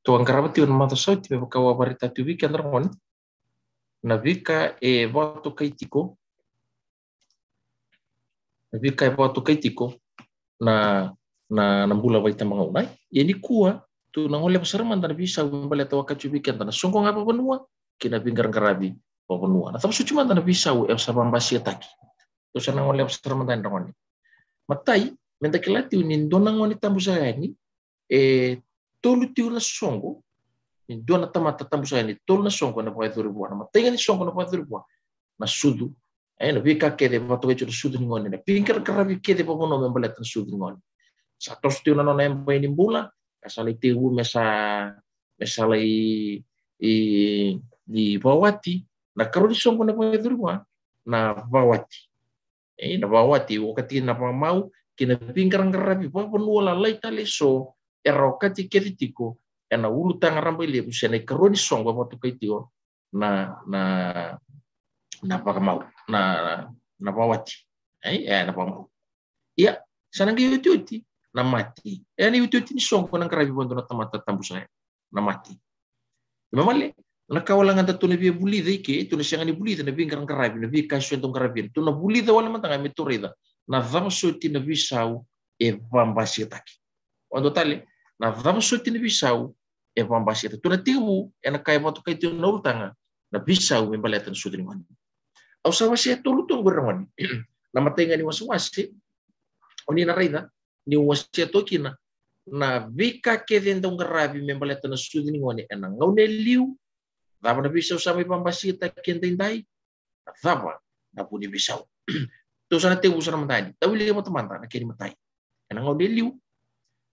tuang karawati on mata sauti me bakawa barita tu weekend ramon na vika e voto kaitiko na vika e voto kaitiko na mbula vai tamanga unai yani kuwa tu na ngole pasar man tan bisa umbale to wakachu weekend na songko ngapa benua kina bingar ngarabi benua na tapsu cuma tan bisa u e sabang basi taki to sana ngole pasar man tan ramon matai menta kelati unin dona ngoni tambu saya ni e tolu tiu na songo ni dona tamata tambu saya ni tolu na songo na poi turu buana matenga ni songo na poi turu buana na sudu na vika kede vato kecho sudu ngoni na pinker karabi kede pokono membalet na sudu ngoni satu tiu na nona empo ini bula asal tiu mesala i bawati na karuni songo na poi turu buana na bawati na bawati wakati na mau kina pinker karabi pokono la laita leso erokati keritiko na ulu tanga rambai le busene karoni songo moto kaitio na pakamau na bawati na pakamau iya sanangi yuti na mati ni yuti ni songo nang karabi bondo na tamata tambusaya na mati mamale na kawalangan tatu na biya buli deke itu na siyang ni buli na biya karabi na biya kaso entong karabi itu na buli da wala matanga metorida na vamsuti na bisau e bambasi taki ondo tali na vamsuti na bisau e bambasi taki tu na timu na kaya moto kaitio na ultanga na bisau membalatan sudri mani au sawasi tolu tunggu ramani na matenga ni waswasi oni na raida ni wasi tokina na vika keden dong garabi membalatan sudri ngoni na ngaune liu dava na bisau sama bambasi taki kendai dava na puni bisau tu sana tebu sana matani tawili mo tamanta na kini matai na ngaune liu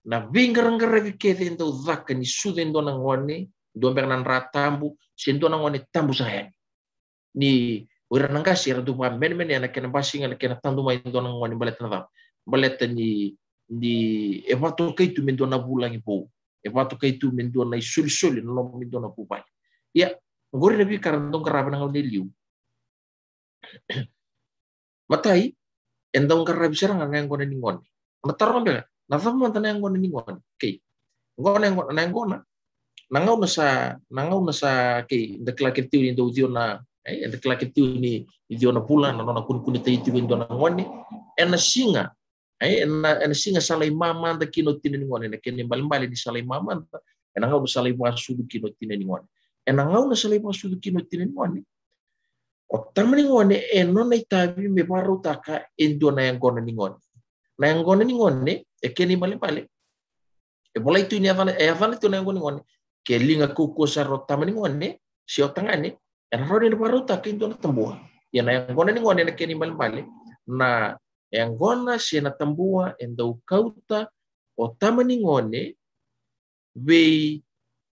na vingarangarabi keden do dhaka ni sudri ndo na ngoni do bernan ratambu sendo na ngoni tambu saya ni ora nangasi ra dupa men yana kena basinga kena tandu mai dona ngoni baleta ni evato kaitu men dona bulangi po evato kaitu men dona isul no men dona pupai ya ngori nabi karandong karaba nang liu matai endong karabi sarang nang ngoni ni ngoni matarong bela na famo tanang ngoni ni ngoni kei ngona nangau na sa kei ndekla ketiu ni do diona ndekla ketiu ni diona pula na nona kun teitu ni dona ngoni ena singa ena singa salai mama da kino tinen ngoni na kene mbali di salai mama ena ngau salai masudu kino tinen ngoni ena ngau na salai masudu kino tinen ngoni o tamani ngoni nona itabi me baru taka endona yang ngoni ngoni na yang ngoni kene mbali bola itu ni avan itu na ngoni ke linga kuku sarot tamani ngone si otangane en rodi ni paruta kinto na tambua ya na yang gona ni ngone na keni bali na yang gona si na tambua endo kauta o tamani ngone we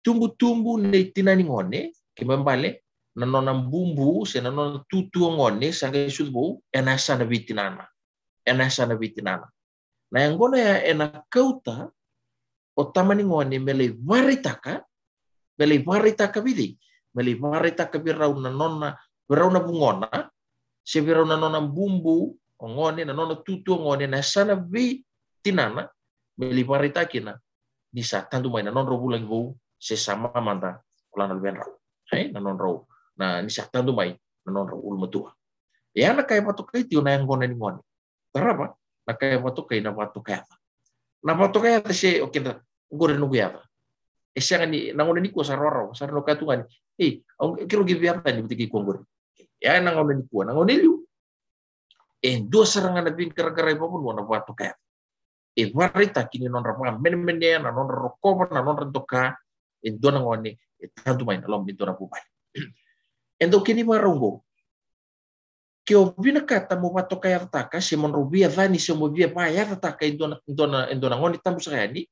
tumbu ne tinani ngone ke mbale na nona bumbu si na nona tutu ngone sanga sudbu enasa na vitinana na yang gona ya ena kauta o tamani ngone mele varita bidi meli varita birau na bungona se birau na nona bumbu ngone na nona tutu ngone na sana vi tinana meli varita kina bisa tandu mai na non robu lagi bau se sama manda ulana benrau na non ro na ni sa tandu mai na non ro ul matua ya na kai patukai tio na ngone ni ngone terapa na kai patukai na patukai se oke gore no guyava esanga ni nangone ni ko saroro sarno katungani kiro giviata ni bitiki kongore ya nangone ni ko nangone liu do serangan na bin kara-kara ibapun wana watu kaya varita kini non rapa men ya na non rokova na non rentoka do nangone tantu main alom bintu na pupai endo kini marongo kio bina kata mo watu kaya taka se mon rubia vani se mo bia pa ya taka endo nangone tambu sayani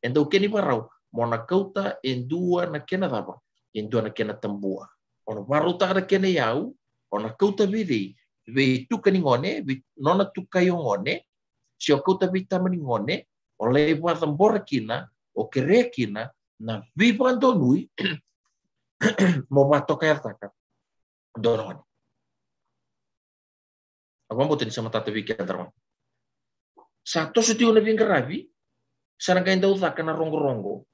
endo kini marau mona kauta endua na kena daba endua na kena tambua ona baruta na kena yau ona kauta vidi ve tukani ngone nona tukayo ngone sio kauta vita mani ngone ole wa tambora kina o kere kina na vibando lui mo batoka yartaka donon agam botin sama tata viki antarman satu sutiu na vingarabi sarang kain dau takana rongo-rongo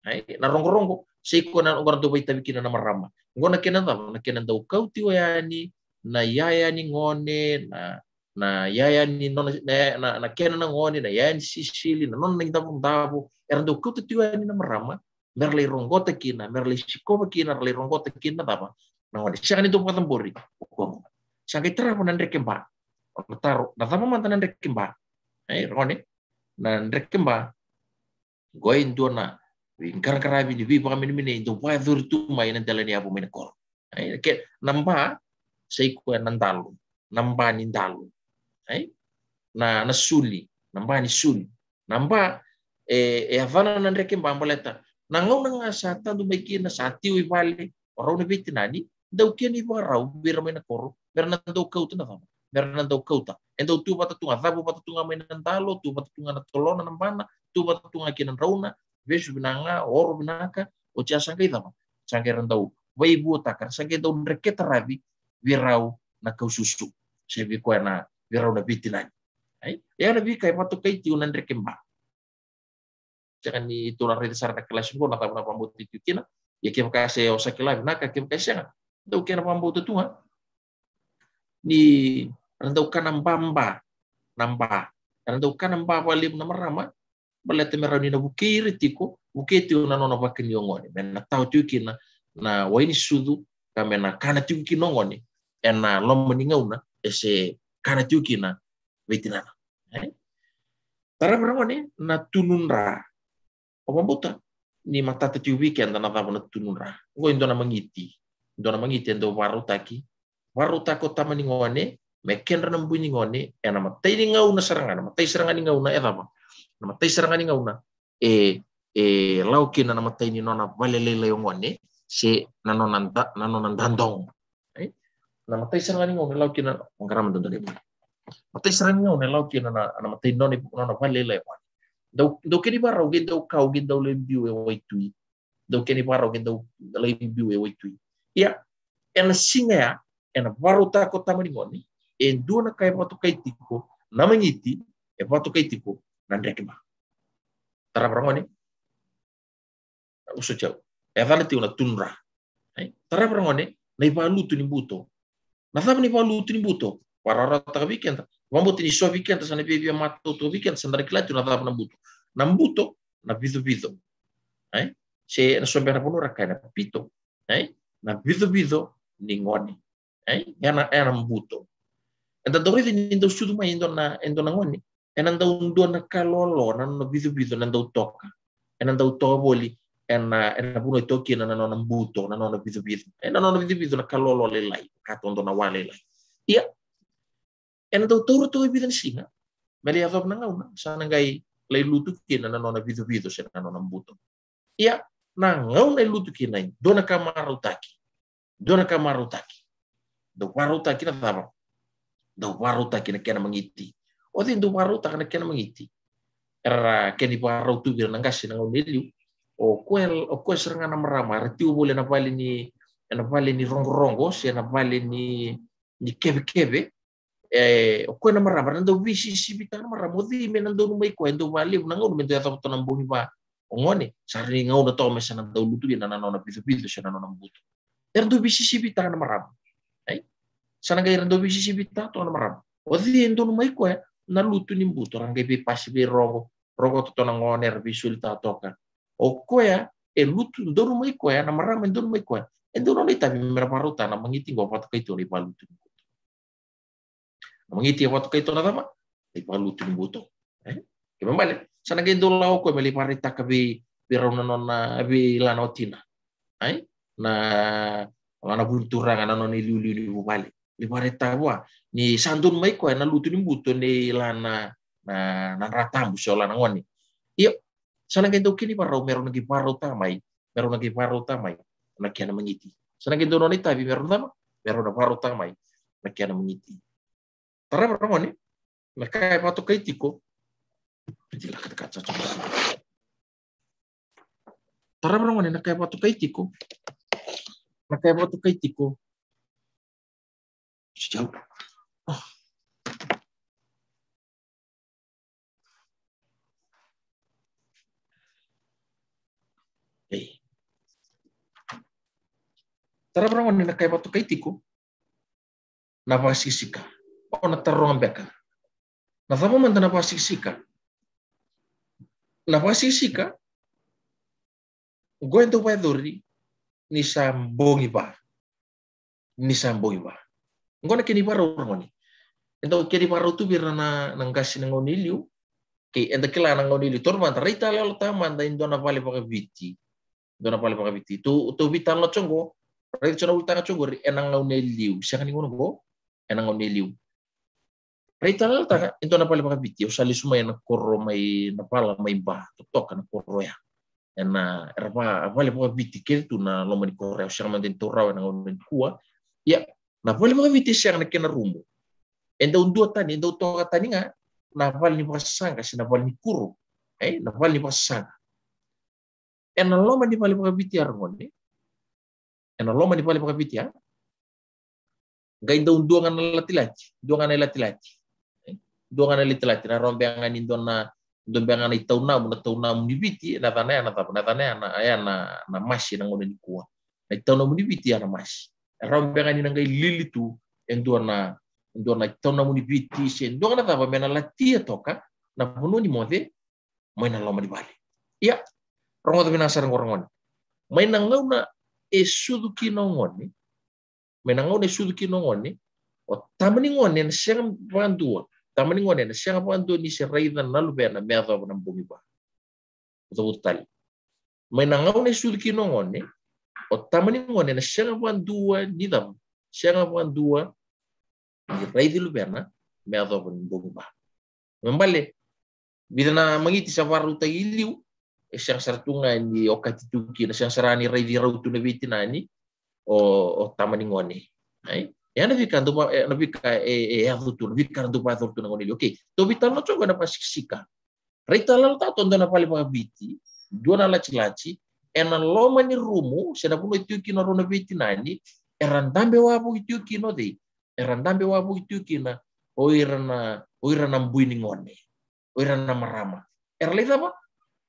Na rongo-rongo siko na ngora do baita bikina na marama ngona kenan da kau ti wayani na yaya ni ngone na yaya ni non na kenan na ngone na yaya ni sisili na non ngi dabu eran do kau ti wayani na marama merle rongota kina merle sikoma kina merle rongota kina tapa na ngone sian itu patang bori ko sakai tera pun andre kemba taru na tapa mantan andre kemba ngone na andre kemba goin dona kara-karabi di vipa kami ni do pa dur tu mai nan dalani abu men kor ke namba sei ko nandalu namba ni dalu na suli namba ni suli namba avana nan reke mbamboleta na ngau na sata do mai kina sati wi vale ora na bitinani do keni barau bir men kor ber nan do kauta na fama ber nan do kauta endo tu pata tunga vabu pata tunga men nan dalu tu pata tunga na tolona nambana tu pata tunga kinan rauna vejo binanga oro binaka o tia sangkai tama sangkai randau vai bu takar sangkai dau reketa rabi virau na kau susu sebi ko na virau na bitinani ya na bi kai patu kai tiunan rekemba jangan ni tular rede sarana kelas ko na tama pambu tikina ya kem kase o sakila binaka kem kase nga dau kena pambu tunga ni randau kanambamba namba randau kanamba walim na marama balete merani na bukiri tiko buketi una nona bakini ngoni men tau tuki na waini sudu kamena kana tuki ngoni ena lomni ngauna ese kana tuki na vetinana tara ngoni na tununra opambuta ni matata tu weekend na na tununra ngo indona mangiti ndo warutako tamani ngone meken na bunyi ngoni ena matai ni ngauna serangan ngauna etama matai serangani ngauna laukin na matai ni nona valelele ngone se nanonan dandong na matai serangani ngauna laukin na ngara mandondone matai serangani ngauna laukin na matai nona valele do keni barau gendau kau gendau lembiu waitui do keni barau gendau lembiu waitui ya en singa en varuta ko tamani ngoni duna kai patu kai tiko namangiti patu kai tiko nandrekema tara barangoni uso jauh vale ti una tunra tara barangoni nei valutu ni buto na thama ni valutu ni buto warara ta weekend wambo ti so weekend sana bebia mato to weekend sana klatu na thama na buto na vido se na so bera ponura kana pito na vido ni ngoni yana mbuto enda dori ni ndo sudu mai ndo na ngoni enanda undo na kalolo na no bidu na ndo toka enanda uto boli ena buno toki na no mbuto na no bidu bidu na kalolo le lai katondo na wale lai iya enanda uto to bidu singa meli avob na ngauna sana ngai lai lutu kina na no bidu se na no mbuto iya na ngauna lutu kina dona kamarutaki do warutaki na tama do warutaki na kena mangiti odi do waruta kana kena mangiti era keni parau tu bir nangasi nang oneliu o kuel serangan marama retiu boleh na vale ni rongo se na vale ni kebe o kuel na marama nando visi sibita na marama odi menando no mai ko endo vale nang no mendo ata tanam buni ba ngone sari ngau na to mesana do lutu na na bisu se na butu erdo visi sibita na marama sana gai rando visi sibita to na marama odi endo no mai ko na lutu ni buto rangai be pasi be rogo to na ngoner bisulta toka o koya lutu ndono mai koya na marama ndono mai koya ndono ni tabi meraparuta na mangiti go pat kaito ni palutu ni buto na mangiti pat kaito na tama ni palutu ni buto ke mambale sana gai ndo lao ko meli parita ka be rauna nona be lana otina na lana bunturanga na noni liu ni bubale li parita wa ni sandun mai ko na lutu ni buto ni lana na ratambu sola na ngoni iyo sana gendo kini parau meron nagi parau tamai na kiana mangiti sana gendo noni tabi meron na parau tamai na kiana mangiti tara ngoni na kai pato kaitiko pidila kata tara ngoni na kai pato kaitiko sejauh Tara prangon ni nakai patu kaitiku. Na pasisika. O na tarong beka. Na tamo man na pasisika. Na pasisika. Goento pa dori ni sambongi ba. Ni sambongi ba. Ngona kini baro ngoni. Ento kini baro tu bira na nangasi ngoniliu. Ke enta kila ngoniliu torma rita lelo tamanda indona vale pa viti. Dona pale pa viti. Tu vitan lo chongo. Rita chona ultanga chongo enang ngoniliu. Siya ngono go. Enang ngoniliu. Rita lelo tanga indona pale pa viti. Usali suma na korro mai na pala mai ba. Toka na korro ya. Ena erapa vale pa viti ketu na loma di korro. Siya man den torra na ngonin kuwa. Ya, na vale pa viti siya na kena rumo. Enda undua tani, enda utoka tani nga, na vale ni pasanga, si na vale ni kuru. Na vale ni pasanga. Ena loma di vale pa viti arngoni. Ena loma di vale pa viti ya. Ga enda undua nga na lati-lati. Dua nga na lati-lati. Dua nga na lati-lati. Na rombe nga ni ndona ndombe nga na itaunamu ni viti, na tanaya na tapu. Na tanaya na masi na ngonin kuwa. Na itaunamu ni viti ya na masi. Rombe nga ni nangai lilitu, endua na itona muni biti sen do na tava mena latia toka na puno ni mode mai na loma di bali ya rongo to binasar ngorngon mai na ngauna e suduki no ngoni mai na ngauna suduki no ngoni o tamani ngoni na siang bandua tamani ngoni na siang bandu ni se raida na lubena me ava na bumi ba to utali mai na ngauna suduki no ngoni o tamani ngoni na siang bandua ni dam siang bandua ni raidi luberna me ado pun bogu ba membale bidana mangiti sa waru ta iliu siang sartunga ni okati tuki na siang sarani raidi rautu na biti nani o tamani ngoni ai ya na vika ndo na vika ado tu na vika ndo pa tortu ngoni oke to bitano choga na pasika raita lal ta tondo na pale pa biti dua na laci-laci ena loma ni rumu sena puno tuki no rona biti nani erandambe wabu tuki no dei erandambe wabu itu kina oirana mbui ngone oirana marama erlei apa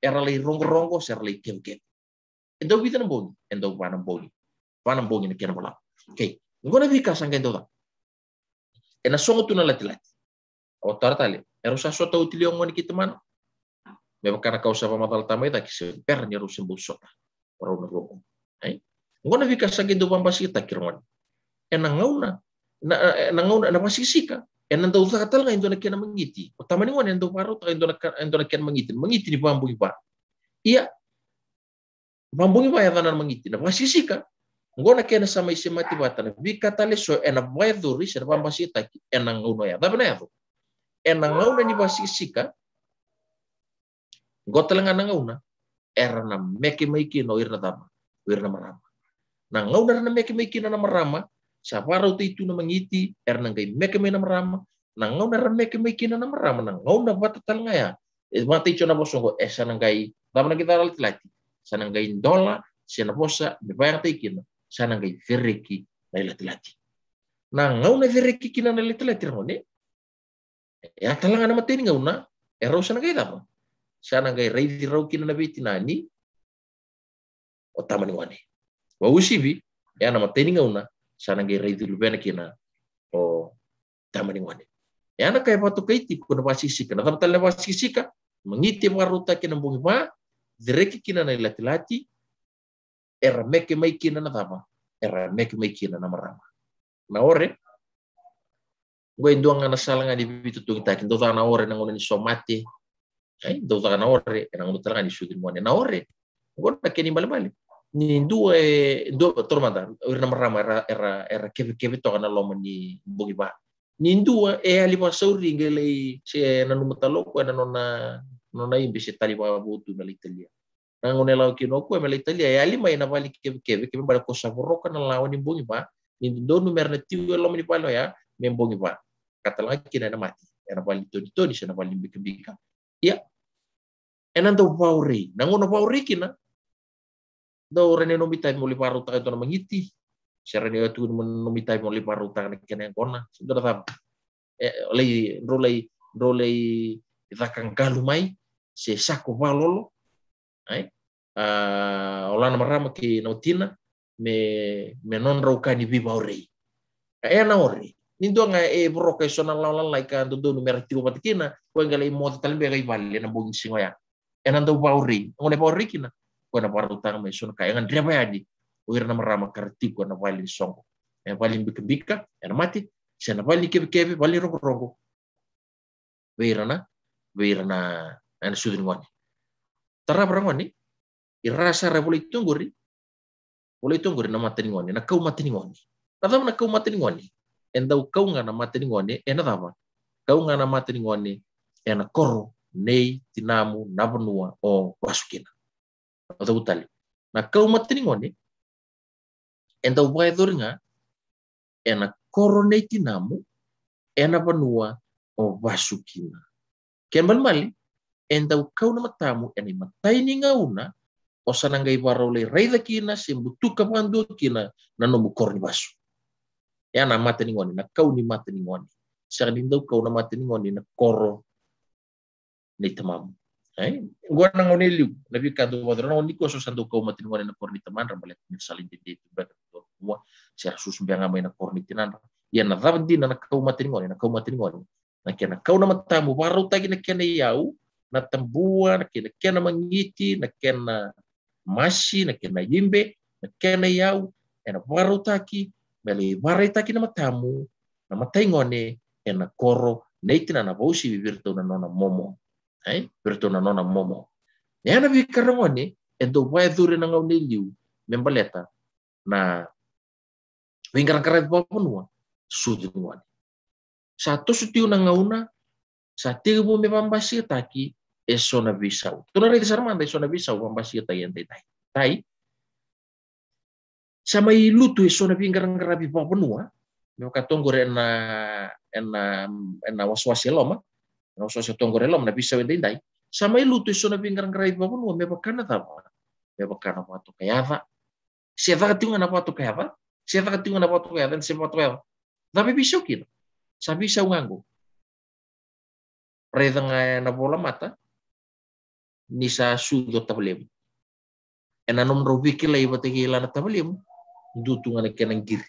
erlei rongo serlei kem endo bitan bongi endo panam bongi ne kena bola oke ngona vika sanga endo ena songo tuna lati-lati o tartale erusa sota utilio ngoni kiteman me bakana kausa pamatal tamai ta kise per ni rusen busota rongo rongo ai ngona vika sanga endo pambasi ta kirwan ena ngauna na pasisika enan tau katal nga indo na kena mangiti tamani ngone endo paro ta indo na kena mangiti ni bambu iba iya bambu iba ya tanan mangiti na pasisika ngona kena sama isi mati batana vikatale so ena vaiduri ser pambasita enang uno ya tapi na ya enang ngauna ni pasisika gotelenga ngauna erna meke maiki no irna tama irna marama na ngauna na meke maiki na marama saparo itu na mangiti ernangai meke me na marama na ngau na meke meke na marama na ngau na batatal ngaya mata icho na bosongo sanangai dama na kita lati sanangai dola sena bosa me bayar taikina sanangai vereki na lati na ngau na vereki kina na lati ngone ya talanga na mateni ngau na ero sanangai dama sanangai reidi rau kina na biti nani otamani ngone wa usibi ya na mateni ngau na sanangai reidi lubena kina o tamani ngone ya na kai patu kaiti kuna pasisika na tamtal na pasisika mangiti maruta kina bungi ba direki kina na lati era meke mai kina na tama era meke mai kina na marama na ore go indonga na salanga di bitu tu kita kin na ore na ngoni somate ai do na ore na ngoni talanga di sudin ngone na ore go na kini bale ni due tormanda na marama era keve to na loma ni bungi ba ni due ali pasauri ngele se na numataloko na nona imbe se tali ba butu na Italia na ngone law kinoko na Italia ya ali mai na vali keve bala ko savoroka na lawan ni bungi ba ni do numer na tiwe loma ni palo ya membongi ba katala kina na mati era vali to di sana vali bika ya enando pauri na ngono pauri kina do rene no mitai mo liparu ta to na mangiti serene tu no mitai mo liparu ta na kena kona sudah tam rolei itakang kalumai se sako valolo ai olana marama ki notina me non raukani bi bauri na ori nindo nga professional lawan like do numero tigo patikina ko ngale mo talbe ga iballe na bugin singoya ando bauri ngone bauri kina ko na baru tang me sun kaya ngan dreba yadi uir na marama karti ko na valin songo valin bika na mati sana valin kebe valin rogo weirana ana sudin wani tara brangoni irasa revolusi tungguri na matani ngoni na kau matani ngoni na kau matani ngoni endau kau ngana matani ngoni dama kau ngana matani ngoni ena koro nei tinamu nabanua o wasukina atau utali na kau matani ngoni endau bai doringa ena koro nei tinamu ena banua o wasukina kembal mali endau kau na matamu ena matai ni ngauna o sanangay barole reida kina simbutuka pandu kina na nomukor ni basu ya na mata ni ngoni na kau ni mata ni ngoni sa dindo kau na mata ni ngoni na koro ni tamamu gua na ngoni liu na bikado wadro na ngoni ko so sando kau mata ni ngoni na kor ni taman rambalet ni salin di back semua sa susu bianga mai na kor ni tinan ya na rabdi na kau mata ni ngoni na kau mata ni ngoni na kena kau na matamu baru tagi na kena yau na tambua na kena mangiti na kena masi na kena yimbe na kena yau ena baru taki beli barai taki na matamu na matai ngone ena koro neitina na bausi virtu na nona momo virtu na nona momo ya na bikara ngone endo vai dure na ngone liu membaleta na wingara karat bapunwa sudu ngone satu sutiu na ngauna satu mo me pambasi taki esona bisau tuna rei sarmanda esona bisau pambasi tai tai sama ilutu esona pingaran ngarabi papunwa me katonggore na waswasi loma na waswasi tonggore loma na bisau endai sama ilutu esona pingaran ngarabi papunwa me bakana tapa me bakana patu kayava siapa katinga na patu kayava siapa katinga na patu kayava dan siapa patu kayava tapi bisau kino sa bisau nganggo redanga na bola mata nisa sudo tablem ena nom robiki lai bategi lana tablem dutunga na kenang giri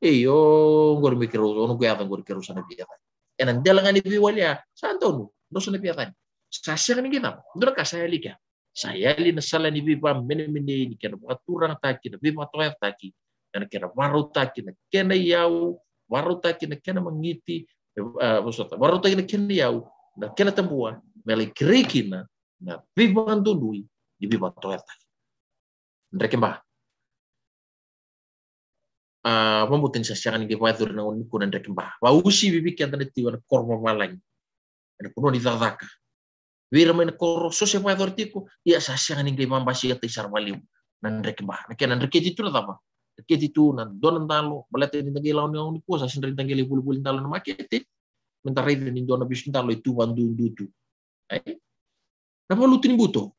yo ngor mikiro ono guyata ngor kero sana biata ena delanga ni biwalia santo no sana biata sasya ni kita ndura ka saya lika saya li na sala ni bipa mene ni kena paturang taki na bipa toya taki ena kena waru taki na kena yau waru taki na kena mangiti waru taki na kena yau na kena tambua mele kirikina na biban tundui di biban toyata ndreke mba pembutin sasiangan ke patur na uniku na ndreke mba wa usi bibiki antane tiwa na korma malai na kuno di tadaka wira men koro so se patur tiku ya sasiangan ke mambasi ate sarvalim na ndreke mba na kena ndreke titu na tapa ndreke titu na donan talo balate ni tangela ni uniku sa sindri tangela bulu-bulu talo na makete mentare ni dona bisun talo itu bandu dudu napa lutin buto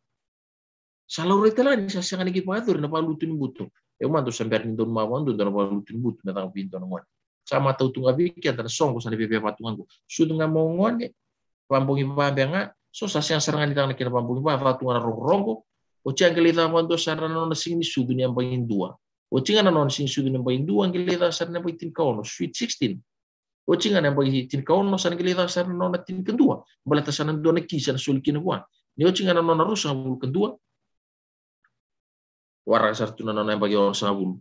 salau retelani sasiangan ki patur napa lutin buto mantu sampai ni don mawan don napa lutin buto na tang pinto ngwan sama tau tunga biki antara songko sana bebe patunganku sudu ngamo ngone pambungi pambenga so sasiang serangan di tangan kira pambungi patungan rongko uciang kelita wanto sarana na sing ni sudu ni ambangin dua ucingan na sing sudu ni ambangin dua kelita sarana ambangin tin kauno sweet 16 ucingan ambangin tin kauno sarana kelita sarana na tin kedua balata sarana dona kisan sulikin kuan ni ucingan na rusa kedua warang sartu na nona bagi orang sangabulu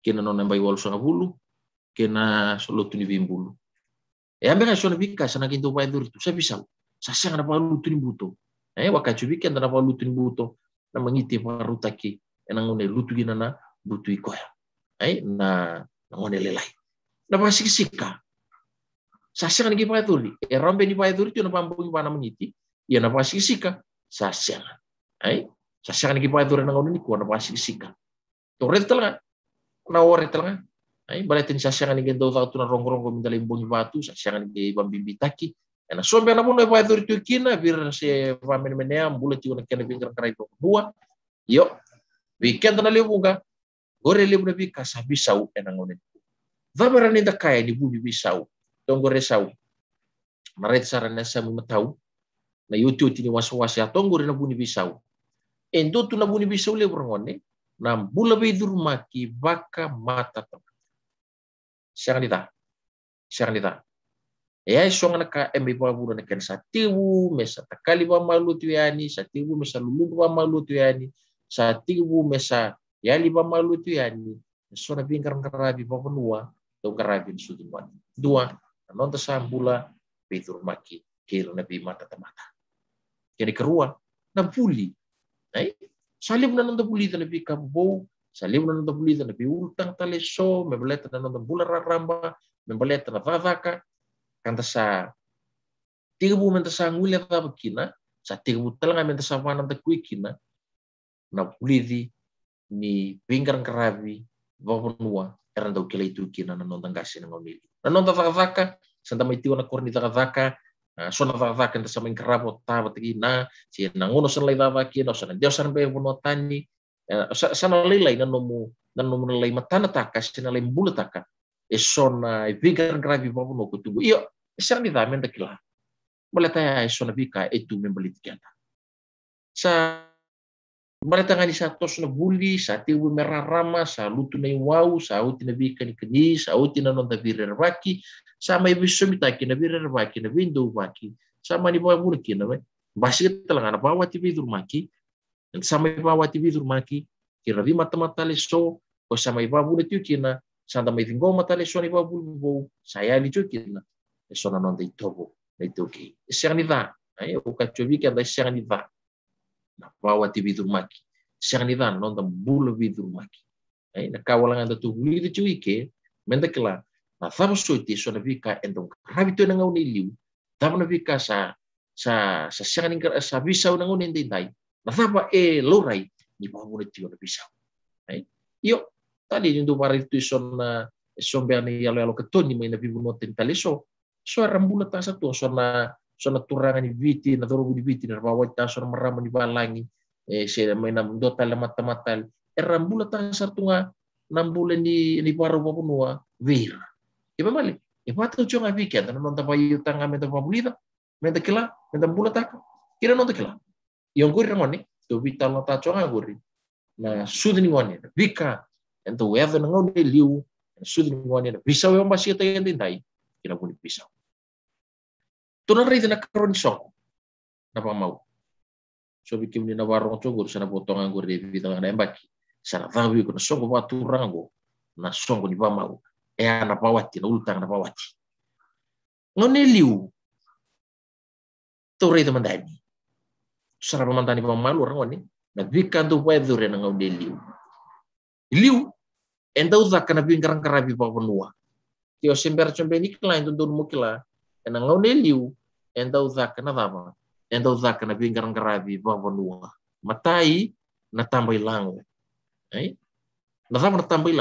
kena nona bagi orang sangabulu kena solutu ni bimbulu ambe sona bika sana kinto pai dur tu sabisa sasang na palu tu ni buto wakachu bika na palu tu ni buto na mangiti parutaki enang ngone lutu ginana butu ikoya na ngone lelai na pasikisika sasang ni pai dur rambe ni pai dur tu na pambungi pana mangiti ya na pasikisika sasang sasiangan ki pai dur na ngone ni ko na pasikisika to retelga na oretelga balatin sasiangan ni gendo tu na rongrong mindale bungi batu sasiangan ki bambibitaki na sombe na muno pai dur tu kina bir se pamen menea bulati na kena bingar karai to dua yo weekend na lebuga gore lebu na bika sabisau na ngone vabara ni dakaya ni bubi bisau tongore sau na ret sarana sa matau na youtube ni waswasya tongore na buni bisau endo tu na buni bisau le ngone Nambula vidur maki baka mata temata. Siang dita. Ya songa naka embe babu na kan satiwu mesa takali ba malu tuyani satiwu mesa lulu ba malu tuyani satiwu mesa yali ba malu tuyani sona bingkar karabi ba benua to karabi sudumwan dua non ta sambula betur maki kira nabi mata tamata jadi kerua na buli ai salim na nanda buli ta nabi kabbo salim na nanda buli ta nabi ultang taleso mebeleta na nanda bula ramba mebeleta na vavaka kanta sa tibu menta sa ngulia ta bakina sa tibu talanga menta sa wana ta kuikina na pulidi ni pingkaran karabi vavanua karena tau kila itu kina na nontan gasi na ngomili na nontan vaka santa mai tiwa na korni vaka sona vaka enta sa main karabo ta batigina si na ngono san lai vaki no sana dia san be vono tani sana lelai na nomu lelai matana taka sina lai mbula taka sona pingkaran karabi vavanua kutubu iyo siang di tamen tekila. Boleh tanya sona bika itu membeli tiket. Sa boleh tanya di satu sona buli, satu ibu merah rama, sa lutu na wau, sa uti na bika ni keni, sa uti na nonta birer baki, sama ibu sumita ki na birer baki na window baki, sama ni bawa bulu ki na we. Basi telangan bawa ti bidur maki, sama bawa ti bidur maki, kira di mata-mata leso, o sama ibu bulu ti kina, santa mai tinggo mata leso ni bawa bulu, saya ni kina. Sona non dei tobo itu ki siang nida ayo uka cobi kan da siang nida na bawa ti bidur maki siang nida non da bulu bidur maki ai na kawalangan da tu bulu itu cuy ke menda kala na famo soiti sona vika endong rabito na ngau niliu tamo na vika sa siang ning sa bisa na ngau nindai dai na faba lorai ni bawa bulu ti na bisa ai yo tadi ndu mari tu sona sombeani yalo ketoni mai na bibu noten taleso so rambula ta satu sona turangan ni viti na dorobu di viti na bawa ta sona marama ni balangi se mai na dota le mata-mata rambula ta satu nga nambula ni baru bapunua vir iba mali iba tu chonga weekend na nonta bayu tanga meta babulida meta kila meta bula ta kira nonta kila yang guri ngoni tu vital nota chonga guri na sudni ngoni vika ento weather ngoni liu sudni ngoni na bisa we masih ta yendai kira guni bisa Tuna rida na karon song na pamau. So bikin ni na warong chogo sana potongan go revi ta na embaki. Sana vawi ko na songo wa turango na songo ni pamau. Na pawati na ultang na pawati. Ngone liu. To rida mandani. Sara mandani pamalu orang wani na bikan tu weather na ngone liu. Liu enda uza kana bingkarang karabi papanua. Tio sember chombe ni klain tundun mukila. Na ngone liu enda uzaka na dama enda uzaka na bingkarang karabi babanua matai na tambay lang na dama na tambay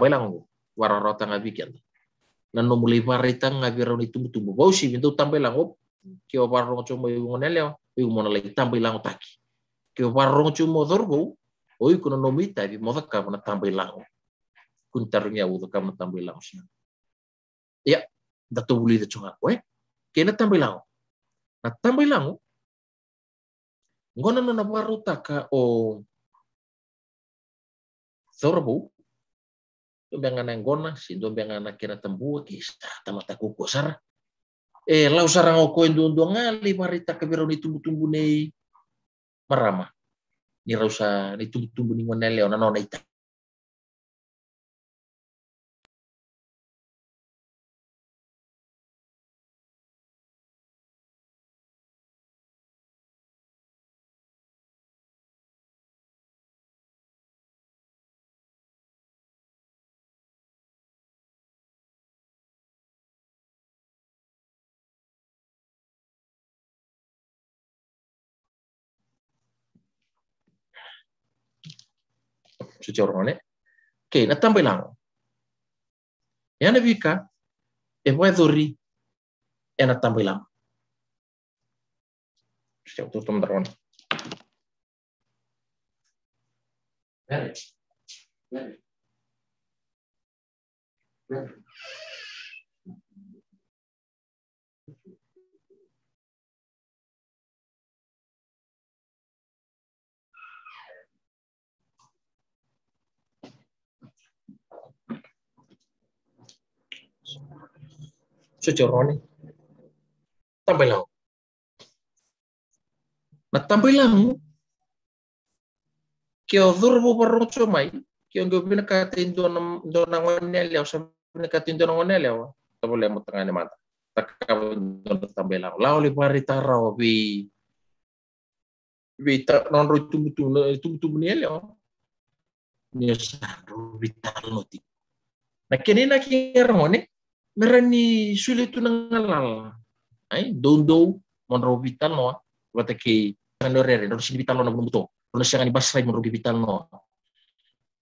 lang wararota nga bikin na numulay parita nga biraw ni tumutumo bausi bintu tambay lang kio barong chumo yung nelew yung mona lay tambay lang taki kio barong chumo dorbo oy kuno nomita bi modaka na tambay lang kuntarnya udo ka na tambay lang siya ya dato buli da chunga kena tambay lang na tambay lang ngona na nabaruta ka o thorbo tumbangana ngona si tumbangana kena tambua ki tamata kuko sar lau sarang ko endo ngali marita ka biro ni tumbu-tumbu nei marama ni rausa ni tumbu-tumbu ni ngona leo na nona ita suci orangone ke na tambay lang yana bika wedori na tambay lang siya to tumdaron Socorone tambay lang. Natambay lang kyo dhurbo barong chomay kyo ngo binakatindo ng wanelya sa binakatindo ng wanelya tabole mo tangani mata takabon tambay lang lawli parita raw bi non ro tumtu nielya ni saro vital noti na kenina kiermone merani sulitu ng ngalal ay dondo monro vital no watake andorere non si vital no buto non siya ni basray monro vital no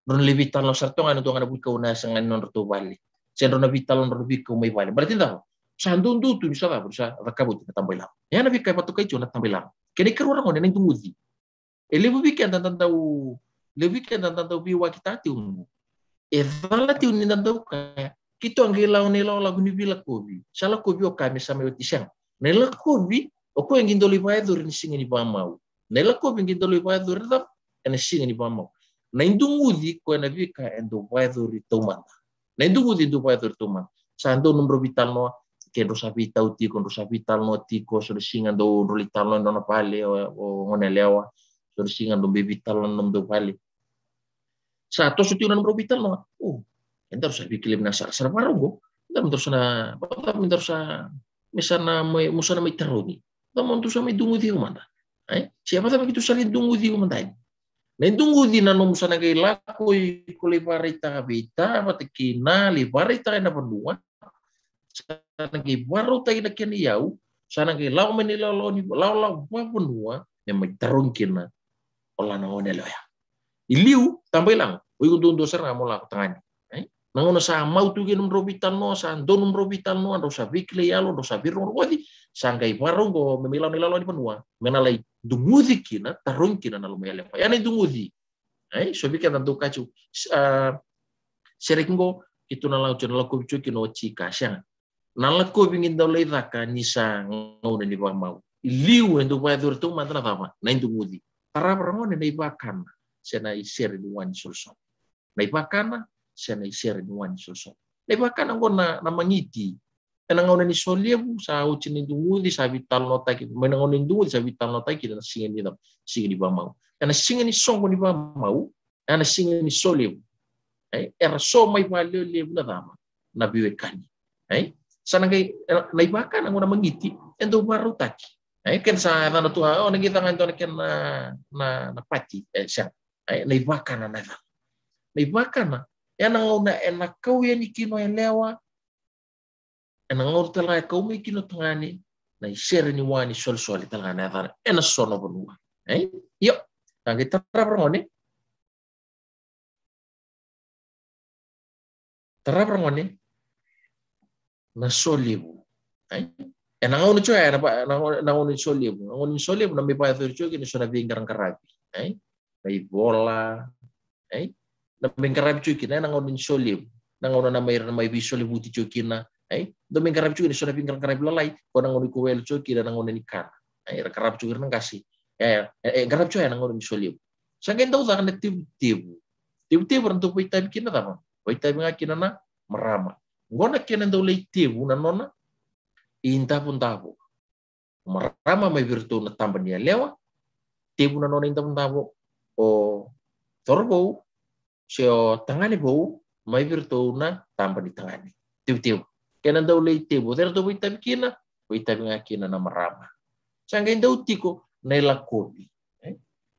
non le vital no sarto ngano to ngana buka una sangan non to bali siya non vital non biko may bali berarti tahu sandundu tu bisa lah berusaha rakabut tambay lang ya na bikay patukai chona tambay lang kini keruang ngone nang tumuzi lebu bikin tantang biwa kita tiun evala tiun ni tantang ka kito ang gilaw nila lagu ni bila kobi sala kobi o kami sa mayot isang nila kobi o ko ang gindoli bayador ni singa ni bamaw nila kobi ang gindoli bayador tap en singa ni bamaw na indungudi ko na bika endo bayador tuman na indungudi endo bayador tuman sa ando numero vital no kendo sa vital ti kondo sa vital no ti ko so singa do rolital no na pale o ngone lewa so singa do vital no do pale sa to so tiunan numero vital no entar sa bikilim na sa parungo entar sa misana may musana may taroni tamon to sa may dungudi umanda ay siapa ta begitu salin dungudi umanda na dungudi na no musana kay lakoy kulibarita bita patikina libarita na panduan sana kay baro tay na kaniyaw sana kay law manila law panduan na may taron kina wala na onelo ya iliu tambay lang uy kundo sar nga mo la tangani nangono sa mau tu genum robital no sa donum robital no ando sa bikle yalo ando sa birro wadi sangkai barongo memila di panua menalai dungudi kina tarung kina na lumele pa yani dungudi ai so bika tantu kacu serekingo itu na lau chona ko bicu kino chika syang nala ko bingin daw lay raka nisa ngona di ba mau liu endo ba dur tu mantana tama na dungudi para perangone na ibakan sena isere duwan sulso na ibakana siya na isere ni wan soso. Lebakan ang na mangiti. Nanangaw na ni Solyebu sa uchin ni dungudi sa vital no tay manangaw ni dungudi sa vital no tay kita singin ni bamaw. Na singin ni song ni bamaw, na singin ni Solyebu. Ay era so may value lebu na tama na biwekan. Ay sana kay naibakan ang na mangiti endo baro taki. Ay ken sa na to nagita nga to na pati siya. Ay naibakan na. Naibakan na yan ang una enak kau yan ikino yang lewa enang ngor tala kau mi kino tangani na share ni wani sol tala na tara ena sono bonua yo ang kita prangone na solibu enang ngor choy na ngor solibu na mi pa cho kini sona bingarang karabi may bola na bengkarab cuki na nangon solim nangon na may visual buti cuki na do bengkarab cuki ni sona bengkarab karab lalai ko nangon ko wel cuki na nangon ni kan karab cuki nang kasi garab cuki nangon ni solim sa genda usa kan tib rantu poi tabi kina tama poi tabi ngakina na marama ngona kena do lei tibu na nona inta pun tabu marama may virtu na tamban niya lewa tibu na nona inta pun tabu o torbo so tangani bo may virtu na tamba di tangani tiu kena daw lay tibo pero do tabi kina ngakina na marama sangay daw tiko na ilakobi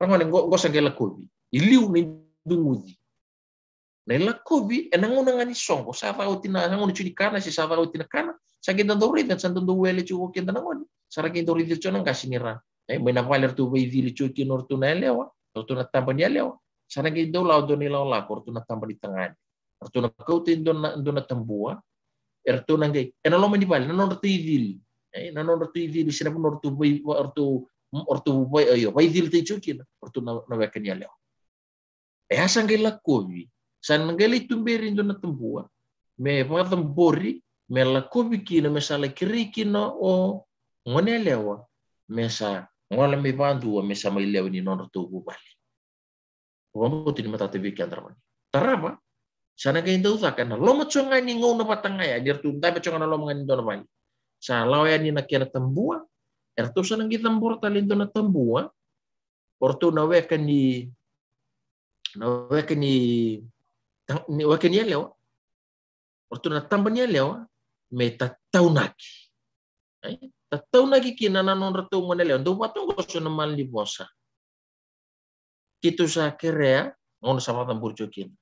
pangone go sangay lakobi iliw ni dungudi na ilakobi enangon ngani songo sa fautina nangon chuni kana si sa fautina kana sangay daw rin san daw wele chuko kenda nangon saragay daw rin chona kasinira may na valer tu bay vili chuki nortu na lewa nortu na tamba ni lewa sana gay daw lao do nila la korto na tamba di tangan korto na kautin do na tambua erto nangay enalo man di bal nanon rto idil sina pun orto boy ayo bay dil te chukin orto na wekan ya leo asang gay lakobi san nangay tumberi do na tambua me patambori me lakobi kina mesala kiriki no o ngone lewa mesa ngola me bandu mesa may lewa ni non rto bubali Wamo tini mata TV kan terman. Tarapa? Sana kain tahu tak kan? Lo macam ngani ngau na patangay. Ajar tuntai macam ngana lo mengani dono bali. sa lawaya ni nakena tambua erto sanang kita mbor talento na tambua porto na weka ni lewa porto na tamba ni lewa me tataunaki tataunaki kina nanon rato mo lewa do patong ko so na mali bosa kito sa kerea ngono sa tambur jokin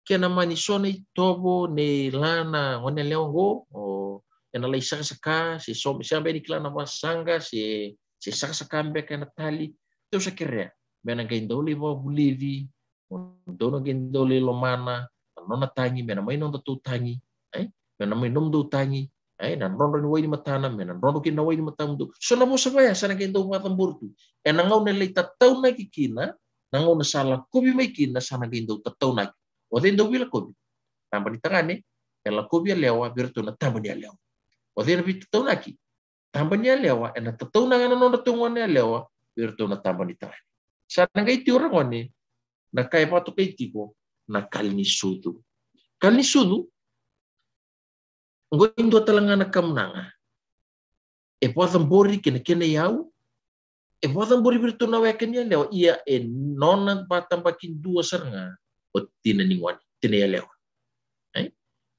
kena mani sone tobo ne lana ngone lewa go o ena lai saka si sambe di klana wasanga si saka be kana tali to sa kerea mena gaindoli bo bulivi dono gaindoli lo mana nona tangi mena mai non tu tangi mena mai nom do tangi nan rondo ni wai matana mena rondo kina wai matam do so na mo sabaya sana gaindo matambur tu ena ngau ne lai tatau na kikina nangau na sala kobi mai kina sana gaindo tatau na odendo bila kobi tamba di tangane ela kobi lewa birto na tamba ni lewa odendo bi tatau na ki tamba ni lewa ena tatau na ngana non tungone lewa birto na tamba di tangane sana gaiti orang one na kai patu kaiti ko na kalni sudu ngo indo talangana kamnanga e potam bori kene yau e potam bori birtu na weken ya lewa ia e nona batam bakin dua seranga o tina ningwan tina ya lewa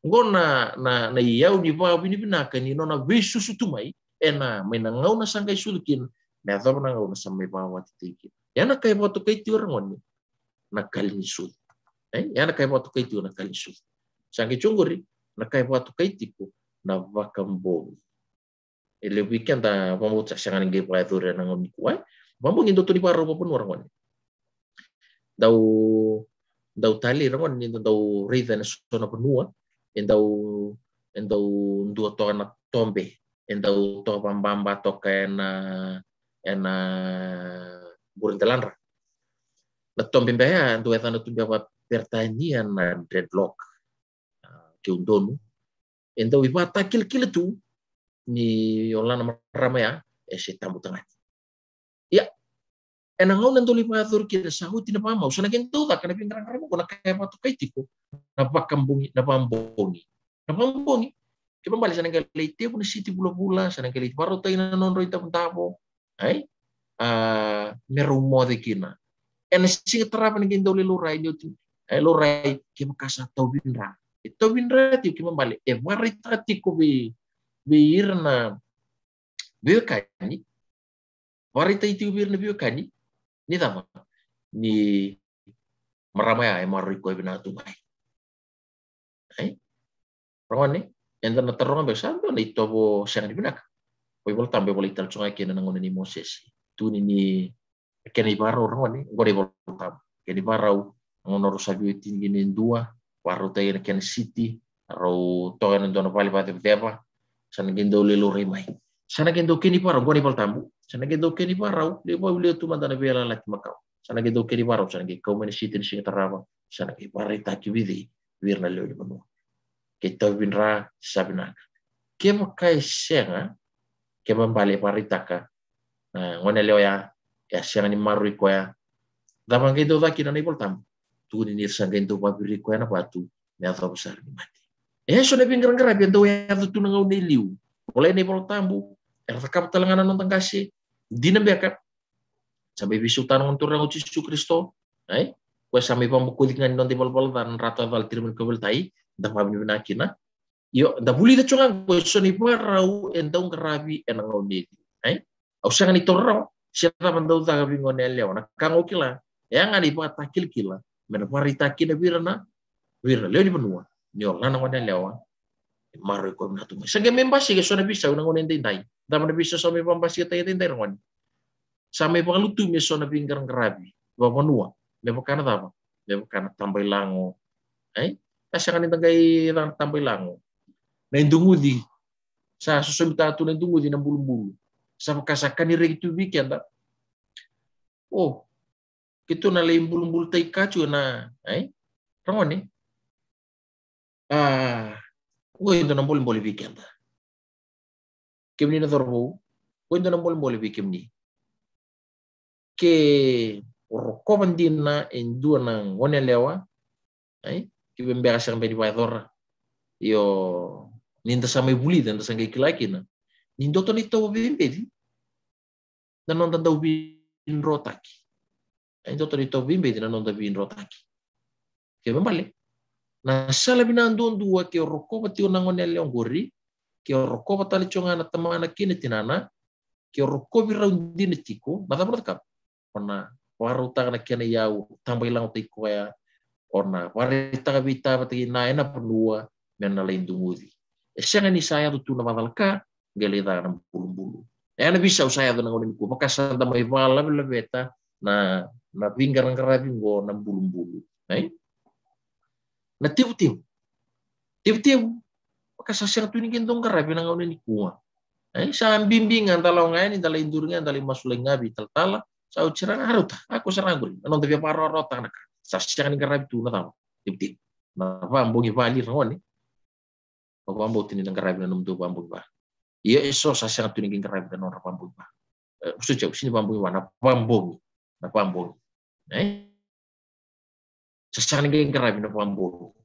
ngo na yau ni ba bini binaka ni nona visu sutumai ena mena ngau na sangai sulukin na thaba na ngau na samai ba wati tiki ya na kai potu kaiti orang one na kalni sudu ya na kai potu kaiti na kalni sudu sangai chunguri na kai watu kaitiku na vakambongi ele weekend ta vamo tsasangan nge pa dure na ngomi kuai vamo ngindo to di paro pun orang wan dau tali rangon ni dau reason sona penua endau dua to na tombe endau to bamba to ena burintelandra na tombe mbaya ndo etana tumbe apa pertanian na deadlock keundonu endo ibata kil tu ni olana maramaya se tambu tengah ya enangau nanto lipatur kira sahuti na pamau sana gento tak kana pingrang ramo kona kaya patu kaitiko na pakambungi na pambongi ke pambali sana galite pun siti bula sana galite baru tay na non roita puntabo merumo de kina en sing terapan gento lurai ni lurai ke makasa tau binra itu binra ti kima balik marita ti ko be irna biokani warita itu birna biokani ni tama ni maramaya marui ko binatu mai rawani enda na taronga be santo ni tobo sang dibinak ko bol tambe bol ital sungai kena ngone ni Moses tu ni kena ibaro rawani ngore bol tam kena ibaro ngono rusabi tingini dua waru tay na ken city ro to na dono pali pate deba sana gendo lelo remai sana gendo keni paro ngone bol tambu sana gendo keni paro de bo le tu mandana bela lati makau sana gendo keni paro sana ge kau meni city ni taraba sana ge parita ki vidi virna le manu ke to binra sabina ke makai senga ke mambale paritaka ngone leo ya senga ni marui ko ya dama gendo daki na bol tambu tu ni nirsa gendo babiri ko na batu me atau besar ni mati so na pingrang-grang bento ya tu na ngau niliu oleh ni bol tambu rakap talangana non tangkasi dinambiaka sampai bisutan untuk orang Yesus Kristo ko sampai pambukulingan non di bol dan rata val tirmen ko beltai da mabni binakina yo da buli da chungang ko so ni parau entong kerabi enang ngau ni au sangan ni torro siapa mandau ta bingon eleo na kango kila yang ani pa takil kila mena parita kina wirna leo di benua ni orang nang lewa maru ko na tu sage membasi ke so na bisa nang ngone ndai da bisa so me pambasi tay tay ron sampai pangalutu me so na pinggang kerabi ba benua me bakana ta me bakana tambay lango kasangan ni tagay lang tambay lango na indungudi sa susumita tu na indungudi ng bulu-bulu sa kasakan ni regitu weekend kito na lay bulu-bulu tay kachu na rangon ni ito na bulu-bulu weekend kimni na torbo ito na bulu-bulu weekend ni ke orokoban din na indua ng ngone lewa kibembera sang pedi paidor yo ninta samay buli ninta sang kilaki na Nindo to nito bimbe na non tanda ubin rotaki. Nindo to nito bimbe na non tanda ubin rotaki. Ke bambale. Na sala binandon dua ke rokko pati onangon ele ongori ke rokko patali chonga na tamana kini tinana ke rokko biraun dinetiko mata berkap. Ona waru tanga kena yau tambah ilang tiko ya ona warita kabita pati na ena perlua mena lain dumudi. Siang ni saya tu na matalka gelita na bulu-bulu. Ana bisa usaya tu nangon ko makasan ta mai bala beta na pingar ngarabing go na bulu-bulu. Ai? Na tiu-tiu. Tiu-tiu. Makasasya tu ni gentong karabi nangon ni kuwa. Ai sa bimbingan talaw ngayon dala indurnya dala masulay ngabi taltala sa uciran haruta aku sarangul anon tabi parorota nak sasya ni karabi tu na taw. Tiu-tiu. Na pambongi vali nangon ni. Pambo tini nang karabi na numdo pambo ba. Iya eso sasya tu ni karabi na nora pambo ba. Usut sini pambo ba na pambo. Sasya ni karabi na pambo.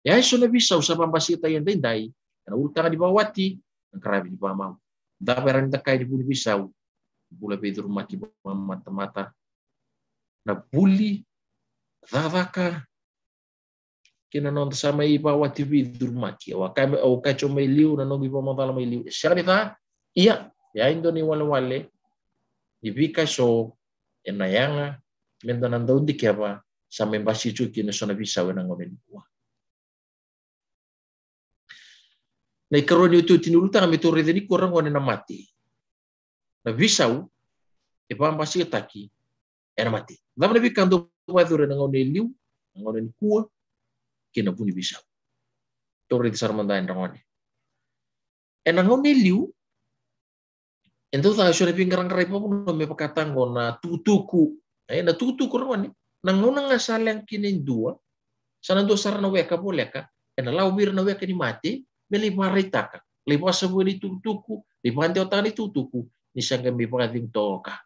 Ya eso na bisa usah pambasita yang dendai. Karena utang di bawati nang karabi di pamau. Daperan takai di buli bisau. Bula bedur maki mata-mata. Na buli davaka kina non sama iba wati vidur maki wa kame o kacho mai liu na no bipa motala mai liu sharita iya ya indo ni wale ibika so enayanga menda nanda undi kiaba sa membasi chuki na sona bisa wena ngomen kuwa na ikaroni utu tinuluta kami to redeni kurang wana na mati na visau e pambasi taki era mati dapat lebih kanto wadure na ngomen liu ngomen kuwa kina puni bisa. Torre di sarmandain rangone. Enangone liu. Ento ta sore pingarang rai pun me pakatang na tutuku. Na tutuku rangone. Nangona ngasalang kinin dua. Sana do sarana weka boleka. Ena lau bir na weka ni mati. Meli maritaka. Lepas sebuah ni tutuku. Lepas otang ni tutuku. Ni sangga me pakating toka.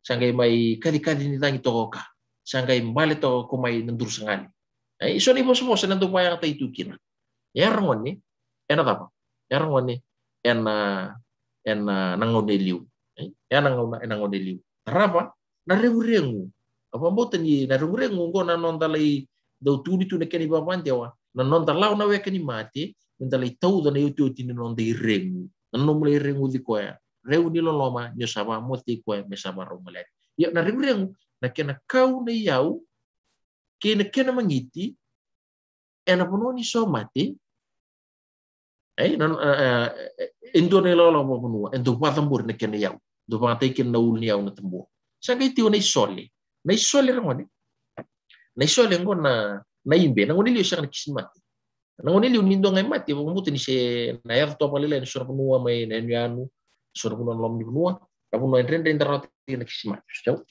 Sangga mai kadi-kadi ni tangi toka. Sangga mbale to ko mai nandur sangali. Iso ni bos-bos na tumayang tayo kina. Yarangon ni, apa? Yarangon ni, nangoneliu. Nangoneliu. Tarapa? Naremurengu. Apa mboten ni naremurengu ko nanontalay daw tuli tu nakani babantewa. Nanontalau na weka ni mati, nantalay tau na yutu tinononday rengu. Nanomulay rengu di koya. Reu ni loloma nyo sama moti koya mesama romalay. Ya naremurengu nakena kau na yau kena mangiti ena punoni so mati indo ne lolo mo punua endo patambur ne kena yau do patay ken naul ni yau na tembo sanga iti na isole ramone na isole ngo na imbe na ngonili siya na kismati na ngonili nindo ngai mati mo muti ni se na yar to palila ni sura punua mai na yanu sura punua lom ni punua kapunua rende interati na kismati so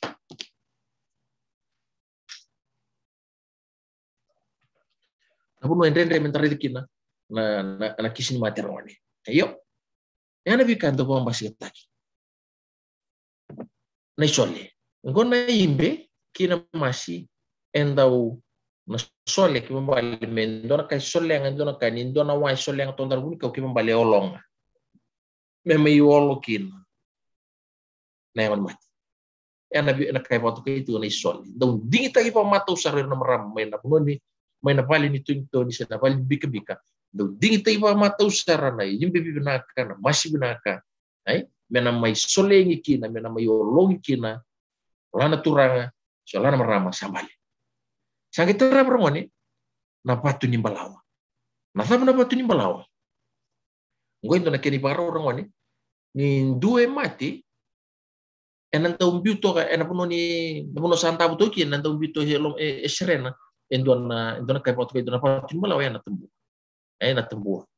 Aku no rende mentari kina na kisin mati rawani. Ayo. Yana bikanto po ambasi taki. Na isole. Ngo na imbe kina masi endau na sole ki mbali mendo na kai sole nga ndo na kani ndo na wa sole nga tondar buni ko ki mbali olong. Me mai olo kina. Na yon mati. Yana bi na kai patu kai tu na isole. Dong dingita ki pa mata usar na maram mai na bunoni may napali ni tunto ni sa napali bika-bika do dingita iba mata usara na yung bibinaka na masi binaka ay mena may solengi kina mena may olongi kina wala na turanga so wala na marama sambali sa kita ramoni na patu ni balawa na sabi na patu ni balawa ngoy do na kini baro rangoni ni due mati enanta umbiuto ka enapuno ni napuno santa buto ki enanta umbiuto helom esrena Indona kay patu kay dona patu malaw yan natembu. Ay natembu.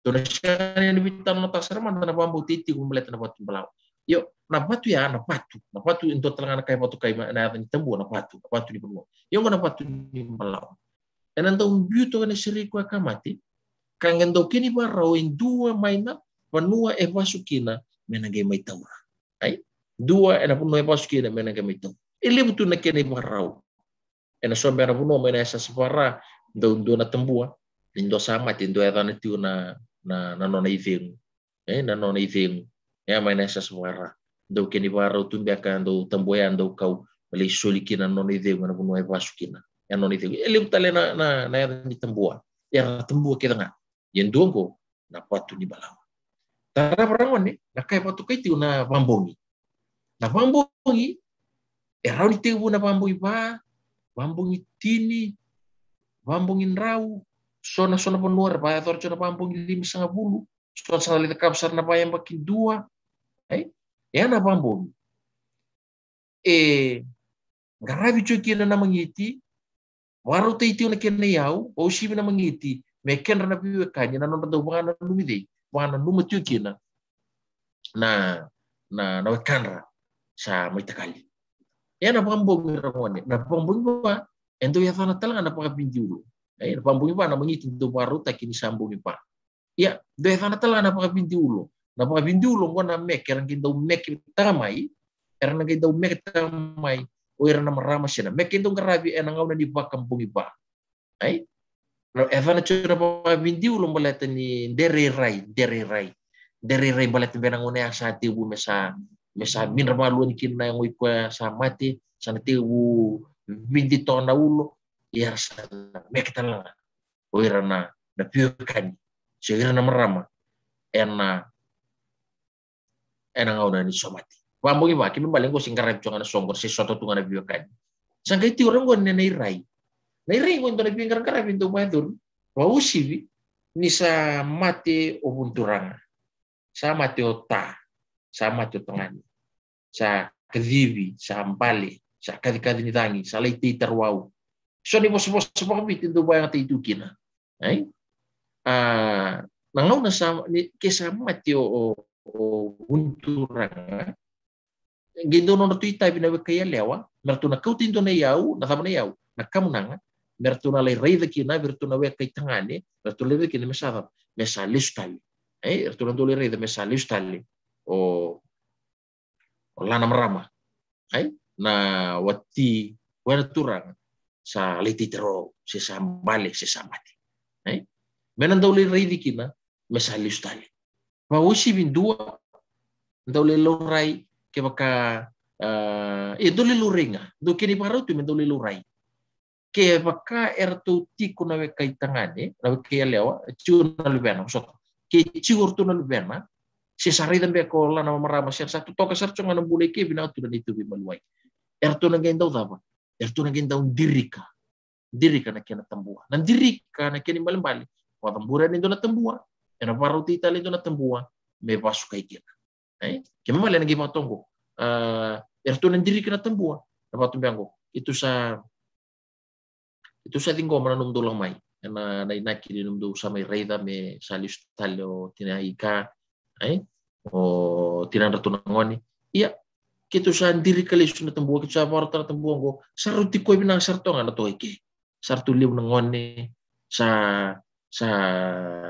Dona siya ni bitan na tasar man na bambu titi kumlet na patu malaw. Yo na patu ya na patu. Na patu into talaga na kay patu kay na tembu na patu ni puno. Yo na patu ni malaw. Enanta beauty na siri ko kamati. Kangendo kini ba raw indua mayna panua evasukina menagay may taura. Ay dua ena puno evasukina menagay may taura. Ilibuto na kini ba raw. Ena sombera puno mena esa separa do na tembua indo sama tindo eta na tiu na nona iveng na nona ithing ya mai nasa semara do keni baro tumbiaka do tamboyan do kau mali sulikina nona ithing na bunoi basukina ya nona ithing ele utale na ya ni tambua ya tambua kita nga yen dongo na patu ni balawa tara barangon ni na kai patu kai tiu na bambongi rauni tebu na bambongi ba bambongi tini bambongi rau sona penuar ba ator cona bambongi 5,5 sona sala kapsar na bayang makin 2 ya na bambongi garabi cuki na mangiti waru te itiu na kena yau o sibi na mangiti meken na biwe kanya na nonton bangana lumide bangana lumatiu kina na wakanra sa mo itakali ya na bambongi ramone na bambongi ba endo ya fana tala na pakapindi ulo na bambongi ba na mangiti do waru takini sambongi pa ya do ya fana tala na pakapindi ulo ngona mek erang kinda mek tamai erang kinda mek tamai o erang na marama sena mek kinda ngarabi enang ngau na di bakampung ba ai no evana chura pakapindi ulo baleta ni dere rai baleta benang ngone asa tibu mesa min ramalu ni kinna ngoi kwa sa mati sana tibu bindi tona ulo ya sana mek tala o erang na piukan sehingga na marama enang ngau na ni somati bambongi ba kimi baleng ko singkarep chonga na songkor sesuatu tunga na biyokan sangka itu orang ko na irai ko na bingkar karep into madur wa usibi ni sa mate o bunturanga sa mate o ta sa mate o tangani sa kedibi sa ampale sa kadi ni tangi sa leiti terwau so ni bos pa bit into bayang te itu kina ai nangau na sa ni kesa mate o bunturanga gindo no tuita bina kaya lewa mertu na kau tinto na yau na tama na yau na kamunanga mertu na lay rei kina mertu na we kay tangani mertu le kina mesa listali mertu na dole rei mesa listali o lana marama na wati wana turang sa liti tero se sambale se samati menan dole rei kina mesa listali pa usi bindua dole lorai ke baka dole lurenga do kini parau tu dole lurai ke baka ertu tiku na we kai tangane na we kai lewa ciu na lubena so ke ciu tu na lubena si sari dan be ko lana marama ser satu toka ser cunga na bule ke bina tu dan itu bi maluai ertu na gendau daba ertu na gendau dirika na kena tambua nan dirika na keni bali wa tambura ni do na tambua ena parau ti tali do na tambua me basu kai kena kema male nagi matongo ertu nandiri kena tambua na batu biango itu sa tinggo mana num dolang mai na inaki di num do sama reida me salis talio tina ika o tina ratu ngoni iya kitu sa ndiri kali su na tambua kitu sa porta tambua go saruti ko binang sarto ngana to iki sartu liu ngoni sa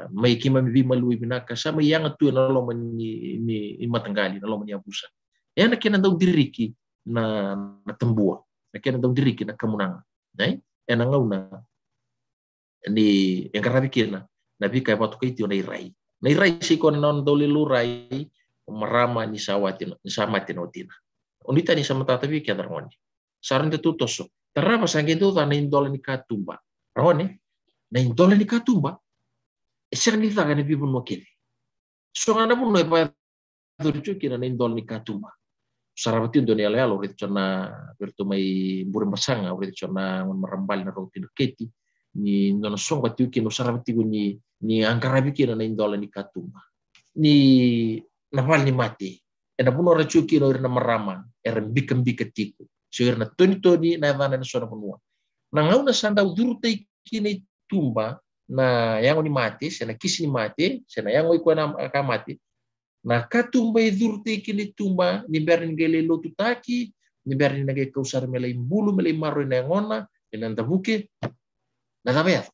mai kima mi malui binaka sama yang tu na lo ni matanggali na lo ni abusa ya na kena dau diriki na tambua na kena dau diriki na kamunanga ena ngau na ni yang karabi kena nabi kai patu kai tio na irai si kon non dole lurai marama ni sawati ni samati no tina unita ni sama tatabi kia darngoni saran te tutoso terapa sangentu ta na indole ni katumba roni na indole ni katumba esang ni ta kana bibun mokili so ngana pun no pa turcu kina na indole ni katumba sarabati dunia lealo rit chona bertu mai burim basanga rit chona merembal na roti keti ni nono song batu kino sarabati ni angkarabi kina na indola ni katumba ni nafal ni mati ena puno racu kino na marama bikam bikatiku so na toni na vana na sona punua na ngau na sanda udurute kini tumba na yang ni mati sena kisi ni mati sena yang iko na kamati na katumba idurte kini tumba ni berin gele lotu taki ni berin nage kausar melai bulu melai maro na ngona ina tabuke na tabea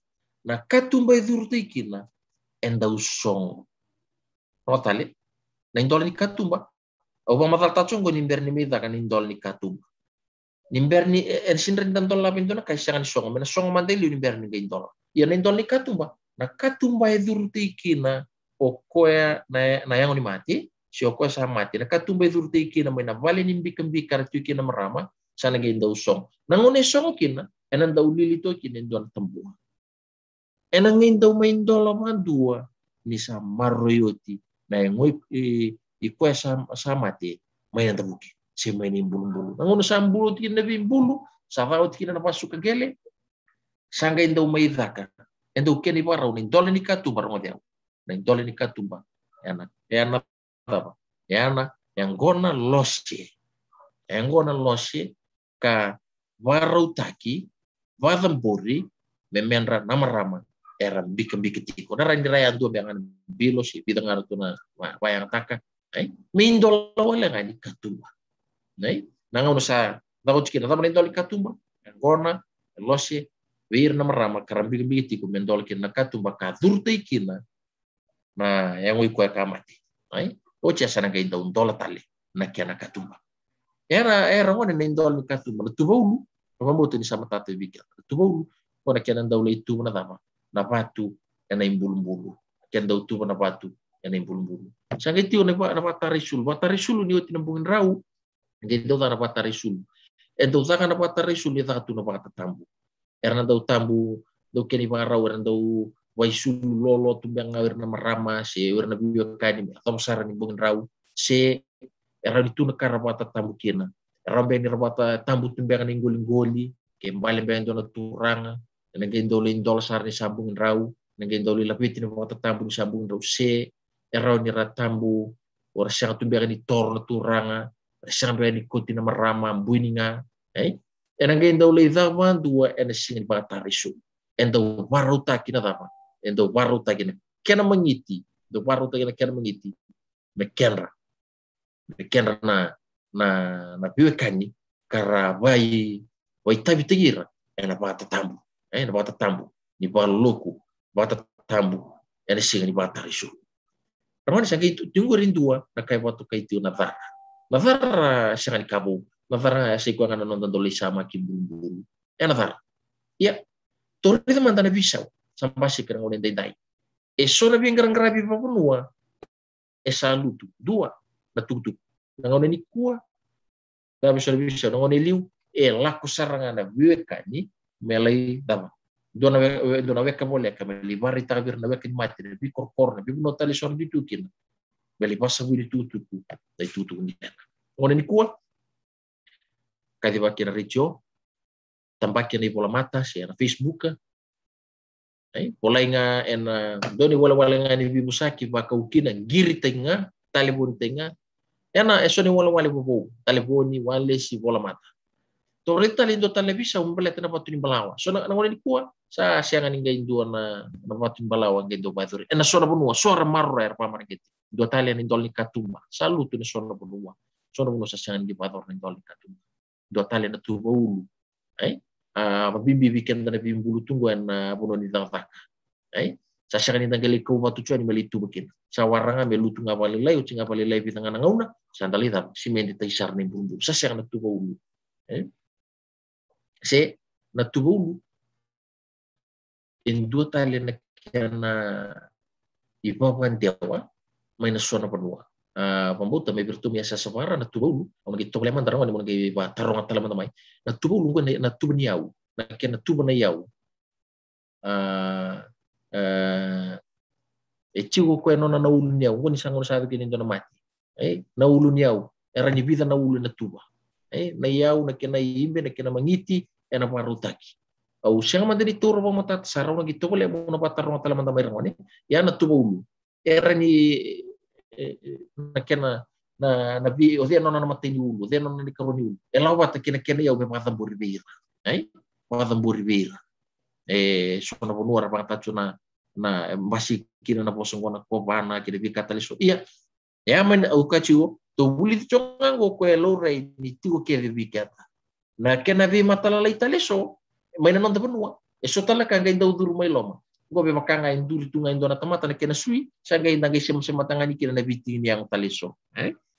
na katumba idurte kina enda usong rotale na indol ni katumba o ba matal tachongo ni berni meda kan indol ni katumba ni berni sinren dan dolla bindona kai sangan song mena song mandeli ni berni ga indol ya na indol ni katumba na katumba idurte kina okoya na yang ni mati si okoya sa mati na katumba idurte ikina may na vale ni mbikambikar tu ikina marama sana gay daw song nangone song kina enan daw lilito kina doon tambuha enan ngayon daw may dola mandua ni sa maroyoti na yang ikoya sa mati may na tabuki si may ni bulu nangone sa bulu kina na bulu sa vaut kina na pasuk gele sanga daw may dhaka endo keni barau ni dola ni katumba ngodiaw na dola ni katumba yana yang gona losi ka warau taki vadambori memendra namarama era bikitiko na randira yang dua bengan bilosi bidangar tuna wayang taka min dola wala ngani katumba nanga usa daw chikina tamani dola katumba yang gona losi wir namarama karambi bikitiko mendol kina katumba ka durte kina na yang ui kue kamati o cia sana ga inda undola tali na kia na katumba era ngone na indola ni katumba na tuba ulu mamboto ni sama tate bikira tuba ulu o na kia na ndaula itu na dama na batu na imbulu kia ndau tuba na batu na imbulu sanga itu na batarisul ni oti nambungin rau ngai ndau na batarisul ndau zaka na batarisul ni zaka tu na batatambu era na ndau tambu ndau keni barau era ndau waisulu lolo tumbang ngawir na marama se wir na biyo kani atau saran ni bungin rau se era itu na karabata tambu kina era ben rabata tambu tumbang ni ngoli kembali ben dona turanga na gendole indol sar ni sambungin rau na gendole lapiti ni bata tambu ni sambungin rau se era ni ratambu ora sang tumbang ni tor na turanga sang ben ni koti na marama buininga ena gendole zaman dua ena singin batarisu endo waruta kina dama endo waruta kina kena mengiti do waruta kena mengiti mekenra na biwe kani kara wai tabi tegira ena bata tambu ni baloko bata tambu ena singa ni bata risu ramani sanga itu tunggurin dua na kai watu kai itu nazar singa ni kabu nazar siko ngana nonton doli sama kimburu nazar ya torre itu mantan bisa sampai si kerang oleh dai eso na biang kerang kerabi papunua salutu dua na tutu nangone ni kuah kami sudah bisa nangone liu laku saranga na biweka ni melai dama dona weka boleh kami libari tabir na weka mati na bi korkor na bi notali son ditukin beli pasa bu ditutu dai tutu ni nangone ni kuah kadi bakira rijo tambaknya ni bola mata si na Facebook polai doni wala nga ni bimusaki baka ukina giri tenga talibon tenga eso ni wala bobo taliboni wale si bola mata to rita lindo televisa umbele tena patu ni balawa so na ngone kuwa sa siangan ngai indua na patu ni balawa ngai do baturi sona bonua sora marra pamar gitu do talian indol ni katumba salutu ni sona bonua sa siangan di bator ni indol ni katumba do talian na tuba ulu mabimbi weekend na bimbulu tungguan na buno ni tangtak sa siya kanina gali ko matuchuan ni malitu bikin sa waranga melutu nga balilay o tinga balilay bitang nga ngauna sandali tam si mendi taysar ni bumbu sa siya natuba ulu kasi natuba ulu in dua tali na kaya na ibawan dewa may nasona panua pambuta may birtu miya sa safara natuba ulu ang maging tokleman darang ni mo naging tarong at talaman namay natuba ulu ko natuba niyaw na kaya natuba na yaw chigo ko no na ulu niyaw ko ni sangon sabi kinin do na mati na ulu niyaw era ni vida na ulu natuba na yaw na kaya na imbe na kaya na mangiti na parutaki au siya man din ituro pa matat saraw na gito wala mo na patarong at talaman namay rangone yan natuba ulu era ni na kaya na bi o dia no na matay ni ulu dia no na ni karoni ulu elawat kina yaw be matamburi beira matamburi beira so na bonua ra pata na masih kina na posong na ko bana kina bi kataliso iya ya man au kachiwo to buli chonga go ko elo rei ni tigo ke bi kata na kena bi matala italiso may na nonda bonua eso talaga ngai daw duru may loma go be makanga induri tunga indona tamata na kena sui sa ngai ngai sem matangani kina na biti ni ang taliso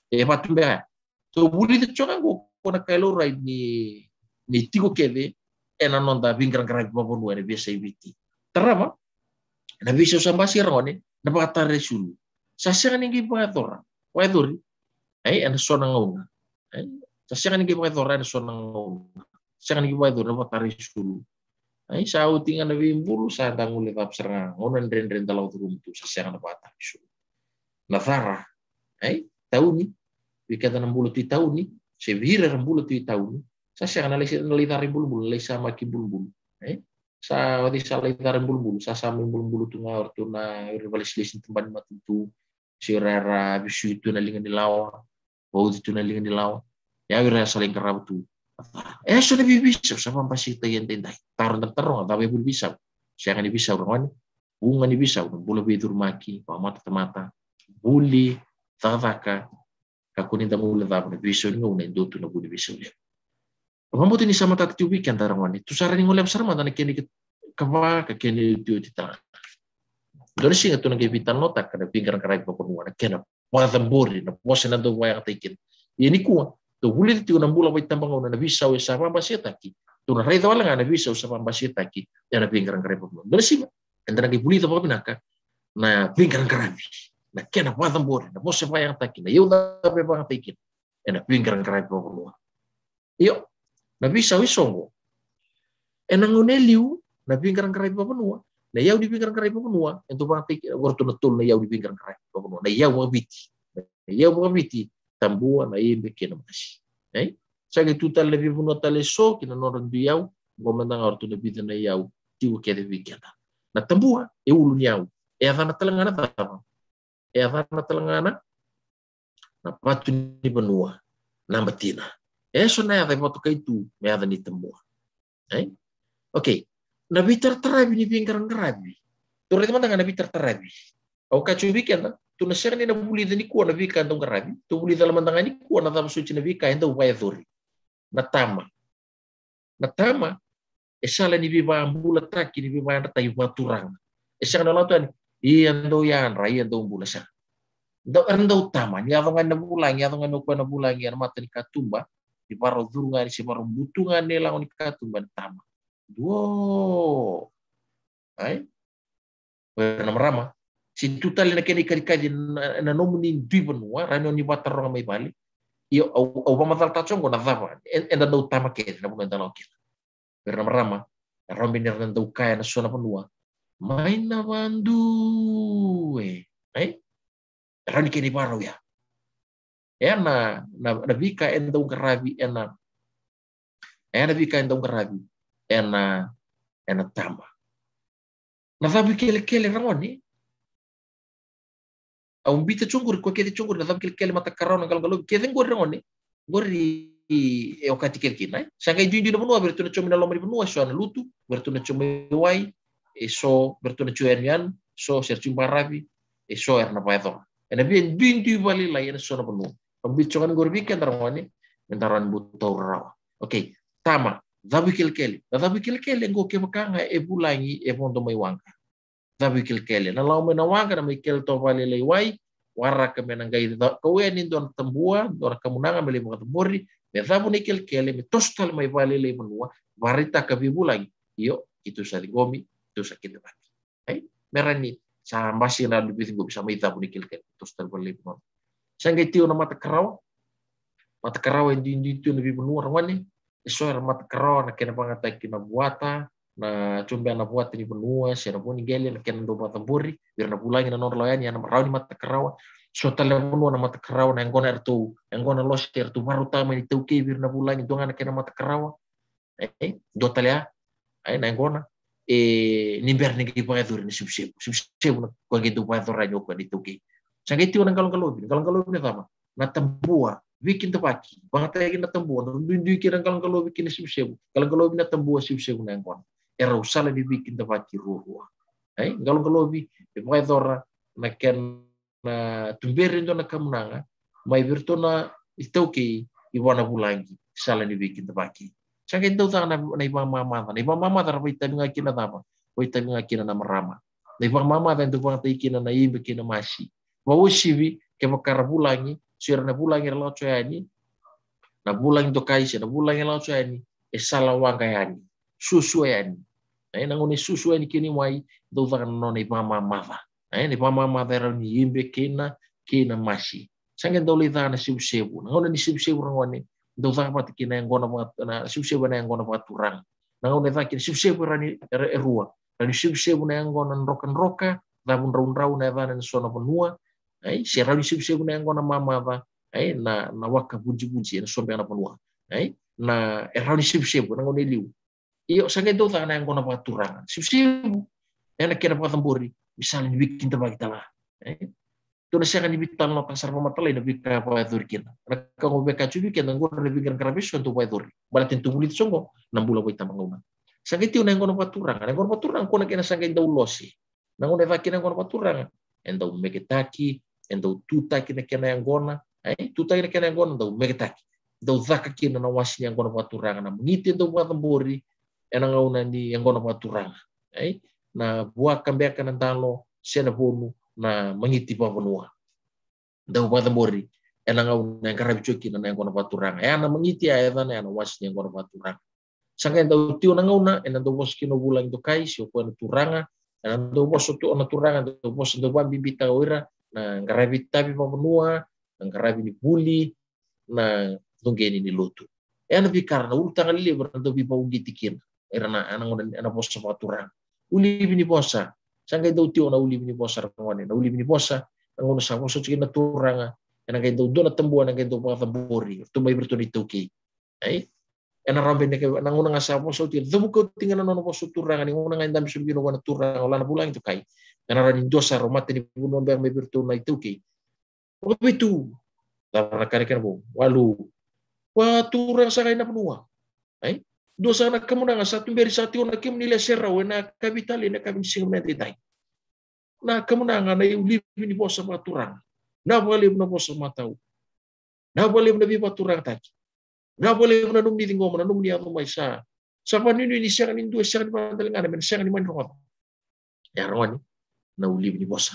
patumbe to buli chonga go ko na kaelo rei ni tigo ke na nonda bingrang grab babonua ne biasa biti terama na bisa usambasi rone napakatare sulu. Sasiangan ningi pangatora. Waiduri. Ana sona ngauna. Sasiangan ningi pangatora ana sona ngauna. Sasiangan ningi waiduri napakatare sulu. Sa utingan na wimbulu sa danguli tap serang. Ngonan ren dalau turun tu sasiangan napakatare sulu. Nazara. Tahu ni. Wikata 60 tahun ni. Sevira 60 tahun ni. Sasiangan nalitari bulu-bulu. Lesa maki bulu-bulu. Sa wati sa litaran bulu-bulu. Sa samin bulu-bulu tu nga orto na rivalislesin tempat matutu. Si rara bisu itu na lingan dilawa. Bau itu na lingan dilawa. Ya wira saling kerab tu. Sudah bisa sama pasti tayan tendai. Tarun terong tapi bulu bisa. Siang ni bisa orang ni. Bunga ni bisa. Bulu betur maki. Mata. Buli. Tataka. Kakunin tamu letak. Bisa ni ngau nendo tu na bulu bisa. Mambo ini sama tak tubi kan tarangwani. Tu saran ni ngulam sarma tan keni kawa ka keni tu tita. Doni singa tu nang vitan nota kada pinggaran karai papunua kena wadambori na posena do waya taken. Ini kuwa tu hulit tu nang bula bai tambang na visa we sama baseta ki. Tu na reda wala na visa sama baseta ki. Ya na pinggaran karai papunua. Doni singa endara ki buli to pinaka na pinggaran karai. Na kena wadambori na pose waya taken. Eu da be bang taken. Na pinggaran karai papunua. Yo na bisa wisongo. Enangoneliu na pinggaran karai papunua. Na yau di pinggaran karai papunua, ento pati wortu natul na yau di pinggaran karai papunua. Na yau mabiti. Na yau mabiti tambua na imbe kena masi. Sagi tutal lebih punua tale so kina noran du yau, gomandang ortu na bita na yau tiu kede bigeta. Na tambua ulu yau. Adana telangana tama. Adana telangana na patu ni benua na batina. So na yata foto kaitu me ada ni tambua. Oke. Nabi terterabi ni pinggaran kerabi. Tu rete mantang nabi terterabi. Au kacu bikin tu na ser ni na buli ni kuwa nabi kan tong kerabi. Tu buli dalam mantang ni kuwa na tam suci nabi kan tong wayaduri. Natama. Esala ni biba ambula taki ni biba anda tayu maturang. Esang na lautan iyan do yan ra iyan do ambula sa. Do ando utama ni avangan na bulang ya avangan no na bulang ya mata ni katumba. Di baro durungan si baro butungan ni lang ni katumba tama. Wow. Ramah. Si tutal na kini kadi na nomuni dui benua rano ni batarong may bali. Iyo au pamatal tachong ko na dava. Enda daw tama kaya na bunga dalaw kaya. Pero ramah. Rambi ni ran daw kaya na suna benua. May nabandu Rani kini baro ya. Na bika enda daw karabi na bika enda daw karabi. Ena tama. Na dhabi kele ramoni. Au mbita chungur ko kede chungur na dhabi kele mata karona kalau kede ngor ramoni. Gori okati kele kina. Sangai junju na benua bertu na chomi na lomari benua so na lutu, bertu na chomi wai, so bertu na chuernian, so serchum barabi, so erna paeto. Ena bien junju bali lai na so na benua. Pembicaraan gor bikin ramoni, mentaran buto rawa. Oke, tama. Dhabi kele. Dhabi kele ngo ke makanga bulangi bondo may wangka. Dhabi kele. Na law may nawangka na may kel to vali leyway, wara ka menanggay kawen don tambua, don kamunanga may mga tambori, me dhabu ni kele me tostal may vali ley manua, varita ka bulangi. Iyo itu sa gomi, itu sa kinabati. Merani sa mbasi na lubitin go bisa may dhabu ni kele tostal vali manua. Sangay tiyo na mata karawa hindi tiyo na bibunuwa ramani. Iso era mata karawa na kena pangatay kinabuata na chumbe na buat ni benua sira boni gele na kena do batamburi bir na bulangi na nor loyan ya na rauni mata karawa so tale benua na mata karawa na ngona ertu ngona los ertu baru tama ni tauke bir na bulangi donga na kena mata karawa do tale na ngona ni ber ni ki paedur ni subsib na ko gitu paedur ranyo ko di tauke sagiti orang kalau ni tama na tambua bikin tepaki, bangatay na tambua, hindi kira kalau bikin sibsebu, kalau na tambua sibsebu na ngon, era usala di bikin tepaki ruwa, kalau bi, paedora na ken na tumberin do na kamunanga, may virtu na itauki iwana bulangi, sala di bikin tepaki. Sakit daw ta na ibang mamata na itabi nga kinatama, o itabi nga kinanamarama. Na ibang mamata ito pang tayo kinanaibi kinamasi. Mawusibi, kaya makarabulangi, sira na bulangi lao choyani, na bulangi do kaisi, na bulangi lao choyani, salawang kayani, susu yani. Nanguni susu yani kini wai, daw ta na ibang mamata. Ni pamama vera ni yimbe kina masi. Sange do lita na sibu-sibu. Ngona ni sibu-sibu ngoni. Do ta pati kina yang gona na sibu-sibu na yang gona paturang. Ngona ta kina sibu-sibu rani erua. Rani sibu-sibu na yang gona roka rabun raun na vana sona penua. Si rani sibu-sibu na yang gona mama va. Na waka bunji-bunji na sombe na penua. Na rani sibu-sibu ngona liu. Iyo sange do ta na yang gona paturang. Sibu-sibu. Ena kena patamburi. Misalnya bikin tempat kita lah. Itu nasi akan dibital no pasar pematala ini bika apa itu kita. Mereka mau beka cuci kita ngor lebih kan kerabis untuk apa itu. Balatin tu bulit songo 6 bulan kita menguna. Sangat itu nengon paturang. Nengon paturang kau nak kena sangat indau losi. Nengon evaki nengon paturang. Endau meketaki, endau tuta kena yang gona. Tuta kena yang gona endau meketaki. Endau zaka kena nawasi yang gona paturang. Na mengiti endau patamburi. Enang ngauna ni yang gona paturang. Na buah kambiakan antalo sena bonu na mangiti pa benua da upata mori enang au na karabi choki na ngona paturang na mangiti ya na was yang ngona paturang sanga da tio na ngona enang do bos kino bulang do kai sio ko na turanga enang do bos to na turanga do bos do bambi bita ora na karabi tabi pa benua na karabi ni buli na dongeni ni lotu na bikarna utang ali berando bi pa ugiti kin erana anang ngona bos paturang uli bini posa sangga do tio na uli bini posa ngone na uli bini posa ngono sa poso na turanga ena ga do na tambuan na ga do pa tambori to may berto dito ki ena rambe ne na ngono nga sa poso ti do ko tingan na no poso turanga ni ngono nga indam subino na turanga wala na bulang to kai ena ra ni dosa romate ni puno ber may berto na ito ki o bitu na kare bo walu wa turang sa kay na punua dosa na kemenangan satu beri satu na kim nilai serau na kapital na kami sing menentai na kemenangan na uli ni bosa paturang na boleh na bosa matau na boleh na bi paturang taki na boleh na num ni ngom na num ni anu mai sa ni siang ni dua siang ni pandalengan men siang ni man ro ya ron na uli ni bosa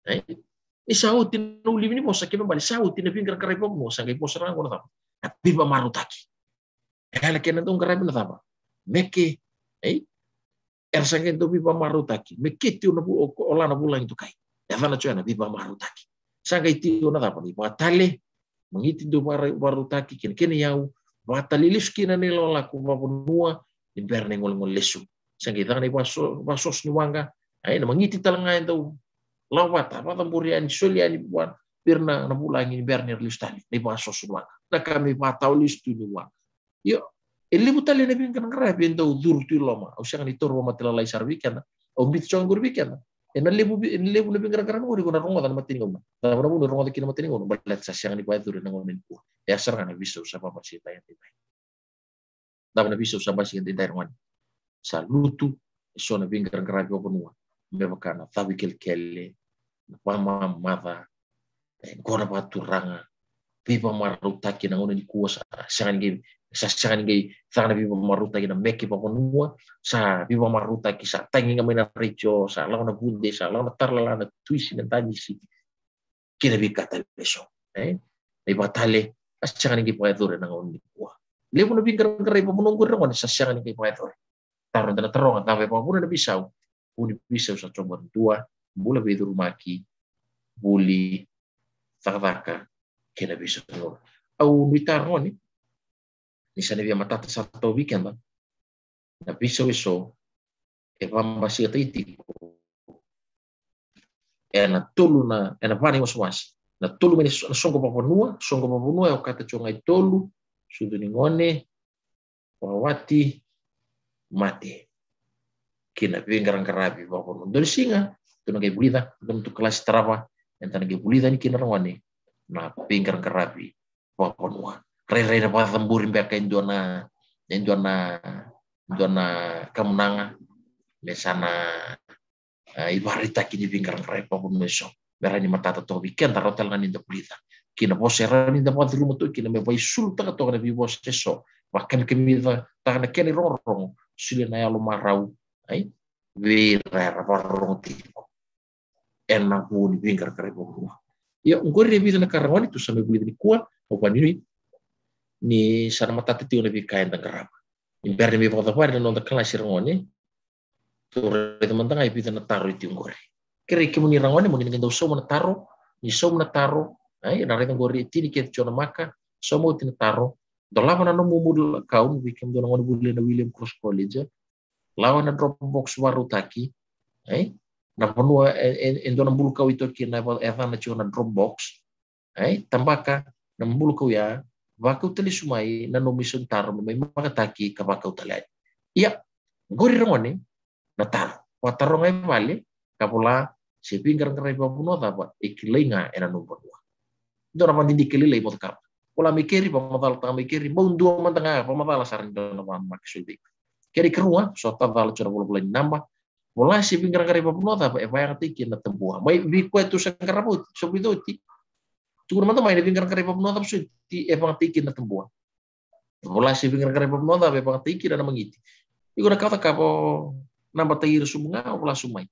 ni sautin na uli ni bosa kim bali sautin na pinggir karai pomo sa kai bosa rang ko tapi ba maru taki kala kena tong karabi na tama meke sange to bipa marutaki meke ti na bu ola na bulang itu kai ya fana chana bipa marutaki sanga iti na tama ni batale mangiti do marutaki ken yau batali liskina ni lola ku babunua di berne ngol lesu sanga itang ni basos ni wanga na mangiti talanga itu lawat apa tamburian solian buat birna na bulang ni berne listali ni basos wanga na kami patau listu ni wanga yo ele butale na binkan grabe ndo durtu loma o siya ni toro matilalay sarbikan o bit chong gurbikan en lebu na binkan grabe mo na rongo na matingo na mo na rongo kina matingo no balat sa siya ni paidure na ngonen ko ya sarang na biso sa papasita yan tibay dapat na biso sa basi yan tibay rongo sa lutu so na binkan grabe o bunwa mebakana tabikel kelle na pamamada gona paturanga pipa marutaki na ngonen kuwa sa sangan gay sana biba maruta gina meki pa konua sa biba maruta ki sa tangi nga mena richo sa law na bunde sa law na tarla na tuisi na tanisi kina bikata beso ay batale as sangan gay pa edore na ngoni kuwa lepo na bingkar kare pa mununggur na sa sangan gay pa edore taron na tarong at nawe pa muna na bisaw uni bisaw sa chomor tua bula bedur maki buli takataka kina bisaw ngor au bitar ngoni Nisa via matata satu weekend ba na piso iso e pambasi atiti na tolu na na vani waswas na tolu meni songo paponua o kata chonga tolu sudu ni ngone wawati mate kina vingarang karabi paponua dari singa tuna ke bulida untuk kelas trava entana ke bulida ni kina ngone na vingarang karabi paponua re na patamburin beka indona kemenangan mesana ibarita kini bingkar repa pun meso berani matata to weekend tarotel ngani da kulita kina bosera ni da pat rumo to kina me vai sulta to na bi bos eso bahkan kemida ta na keni rorong sile na yalo marau ai vera rorong tipo enna pun bingkar repa pun ya ngor re bi na karawani tu sampai beli ni kuat o panini ni sana matata tio na bi kain tangkarap imberne mi foto fare non da kelas rongoni to re teman tanga ipi na taru itu ngore Kiri muni rangone muni ngendo so na taro, ni so na taro, ai na renga gori tini ke chona maka, so mo tin taro. Do lava na no mumul kaun wikem do ngone bule na William Cross College. Lawa na Dropbox waru taki, ai na vanua endo na bulu kau itu kina na chona Dropbox, ai tambaka na bulu kau ya wakau tali sumai na no mission taro mai maka taki ka wakau tali. Iya, gori rangone na taro. Wa taro ngai vale kapula si pingar ngerai babuno tapa ikilenga ena number 2. Ito naman hindi kililay mo takap. Wala mikiri pamadal tanga mikiri mundu man tanga pamadal saran do naman makisulbi. Keri kerua so tadal cura bola namba. Wala si pingar ngerai babuno tapa e vaya tikin na tembuha. Mai bi kwetu sa karabut so biduti. Tugur man tamay pingar ngerai babuno tapa so ti e vaya tikin na tembuha. Wala si pingar ngerai babuno tapa e vaya tikin na mangiti. Iku na kata kapo namba tayir sumunga wala sumay.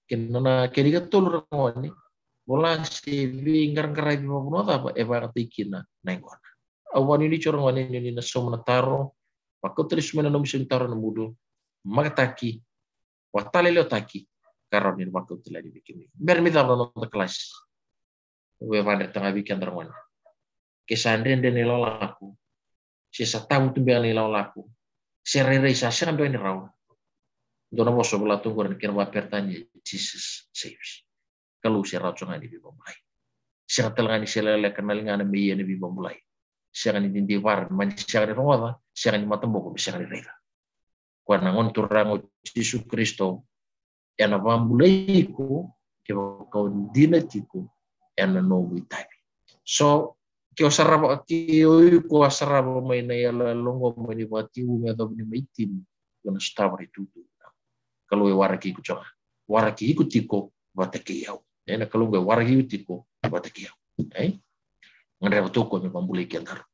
Kinana kiri tulu rangoni bola si bingar ngarai bi mabuno apa e ba tikina nengona awan ini corong wani ini na somna taro pakko terus mena no misun taro na mudu magataki watale lo taki karon ni pakko tela di bikin ber mi taro no kelas we vane tanga bikin rangoni kesandren den lo laku si satamu tumbe ni lo laku serere sa sambe ni raw dona boso bola tunggu dan kira pertanya Jesus saves. Kalau saya racungan di bimulai. Saya telangani selele kenal dengan meya di bimulai. Saya kan di war man saya di rumah, saya kan di mata boko bisa di reda. Karena ngontur rango Yesus Kristo ena bambulai ku ke kau dinatiku ena no witabi. So kau sarap kau sarap main ya longo main bati umi atau ni maitim yang stabur itu. Kalau waraki ku coba waraki ku tiko bataki yau ena kalau gue waraki ku tiko bataki yau ngare tu ko me pambuli kentar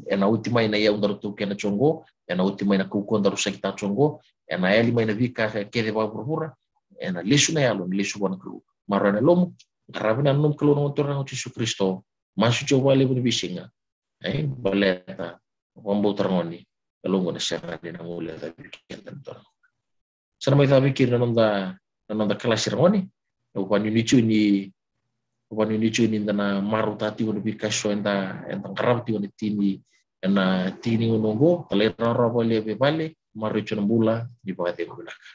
ena ultima ina yau ndaru tu kena chongo ena ultima ina ku ko ndaru sekita chongo ena eli mai na vika kede ba purpura ena lisu na yalo lisu wana kru marana lom garabina num klo no torna o Yesus Kristo masu coba le buni bisinga baleta wambo tarngoni kalau ngone sanga dina ngule ta kentar tor sana mai ta pikir nonda kelas rangoni upani nicu ini tana maru tati wani bikaso enta karab ti wani tini unongo talera robo le bebale maru chuna bula di bawah tengok belaka